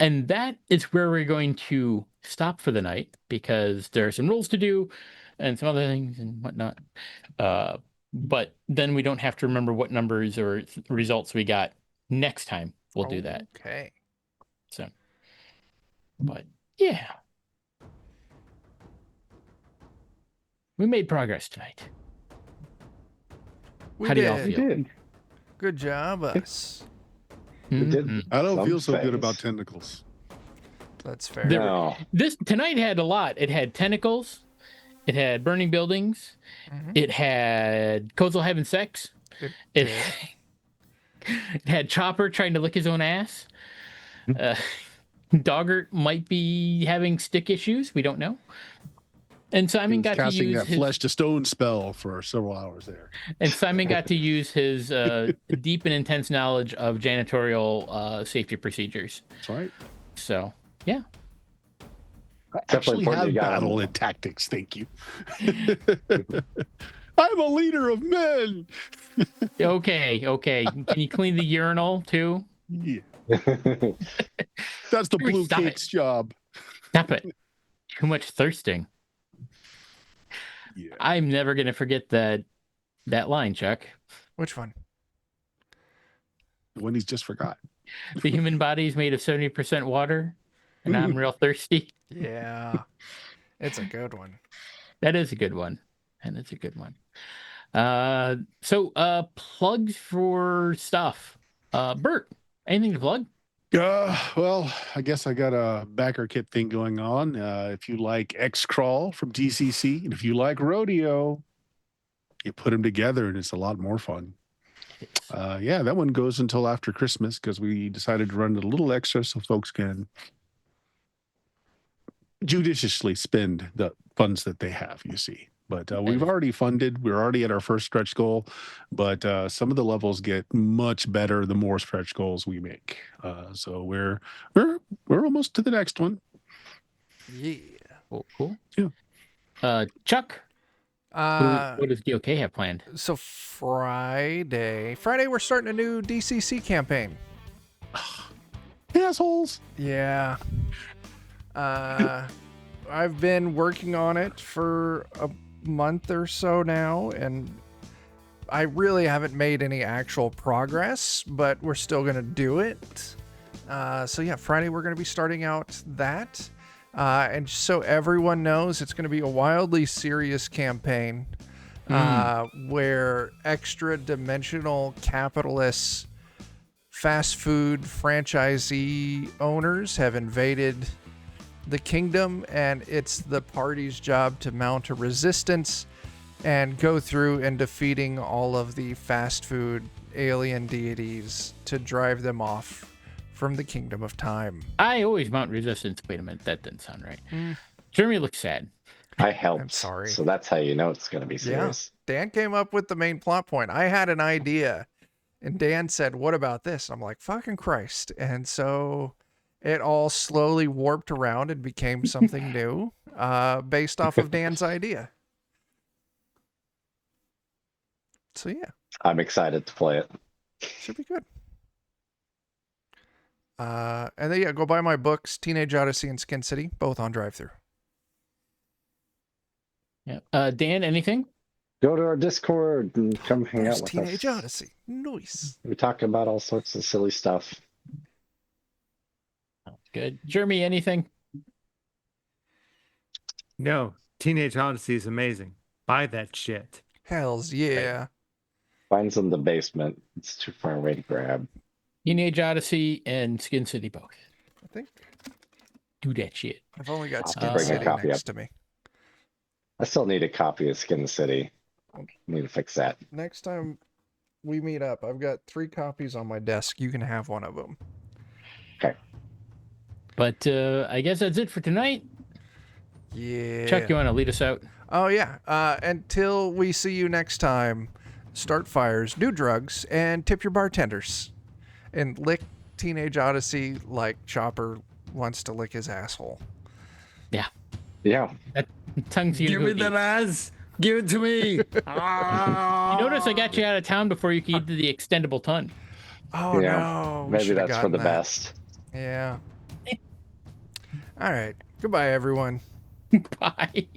And that is where we're going to stop for the night because there are some rules to do and some other things and whatnot. But then we don't have to remember what numbers or results we got next time. We'll do that. Okay. So, but yeah, we made progress tonight. How do y'all We feel? did. Good job, us. We did. Mhm. I don't Some feel so good phase. about tentacles. That's fair. There- No. This tonight had a lot. It had tentacles. It had burning buildings. Mhm. It had Kozel having sex. It It, did. it had Chopper trying to lick his own ass. Doggart might be having stick issues. We don't know. And He Simon was got to casting use that his flesh to stone spell for several hours there. and Simon got to use his deep and intense knowledge of janitorial safety procedures. That's right. So yeah. I Definitely actually important have you got battle him. and tactics. Thank you. I'm a leader of men. Okay. Can you clean the urinal too? Yeah, that's the Hurry, blue stop cake's job. Stop it. Too much thirsting. Yeah. I'm never gonna forget that line, Chuck. Which one? When he's just forgot. The human body is made of 70% water, and I'm real thirsty. Yeah. It's a good one. That is a good one. And it's a good one. So plugs for stuff. Bert, anything to plug? Well, I guess I got a backer kit thing going on. If you like X Crawl from TCC, and if you like rodeo, you put them together and it's a lot more fun. Yeah, that one goes until after Christmas because we decided to run it a little extra so folks can judiciously spend the funds that they have, you see. But we've already funded. We're already at our first stretch goal, but some of the levels get much better the more stretch goals we make. So we're almost to the next one. Yeah. Cool. Yeah. Chuck, what does DOK have planned? So Friday we're starting a new DCC campaign. Assholes. Yeah. I've been working on it for a month or so now, and I really haven't made any actual progress, but we're still going to do it. So yeah, Friday we're going to be starting out that. And so everyone knows, it's going to be a wildly serious campaign where extra dimensional capitalists, fast food franchisee owners have invaded the kingdom, and it's the party's job to mount a resistance and go through and defeating all of the fast food alien deities to drive them off from the kingdom of time. I always mount resistance. Wait a minute, that didn't sound right. Jeremy looks sad. I helped. I'm sorry. So that's how you know it's going to be serious. Yeah. Dan came up with the main plot point. I had an idea, and Dan said, "What about this?" I'm like, "Fucking Christ!" And so it all slowly warped around and became something new, based off of Dan's idea. So yeah, I'm excited to play it. should be good. And then yeah, go buy my books, Teenage Odyssey and Skin City, both on drive-thru. Yeah. Dan, anything? Go to our Discord and come hang There's out with Teenage us. Odyssey. Nice. We talk about all sorts of silly stuff. Good. Jeremy, anything? No, Teenage Odyssey is amazing. Buy that shit. Hells yeah. Mine's in the basement. It's too far away to grab. Teenage Odyssey and Skin City both. I think Do that shit. I've only got I'll Skin bring a City copy next up. to me. I still need a copy of Skin City. Need to fix that. Next time we meet up, I've got 3 copies on my desk. You can have one of them. Okay. But I guess that's it for tonight. Yeah. Chuck, you want to lead us out? Oh yeah. Until we see you next time, start fires, do drugs, and tip your bartenders. And lick Teenage Odyssey like Chopper wants to lick his asshole. Yeah. Yeah. That tongue's Give me that ass. Give it to me. You notice I got you out of town before you could eat the extendable tongue. Oh Yeah. no. we Maybe should've that's for gotten the that. best. Yeah. All right. Goodbye, everyone. Bye.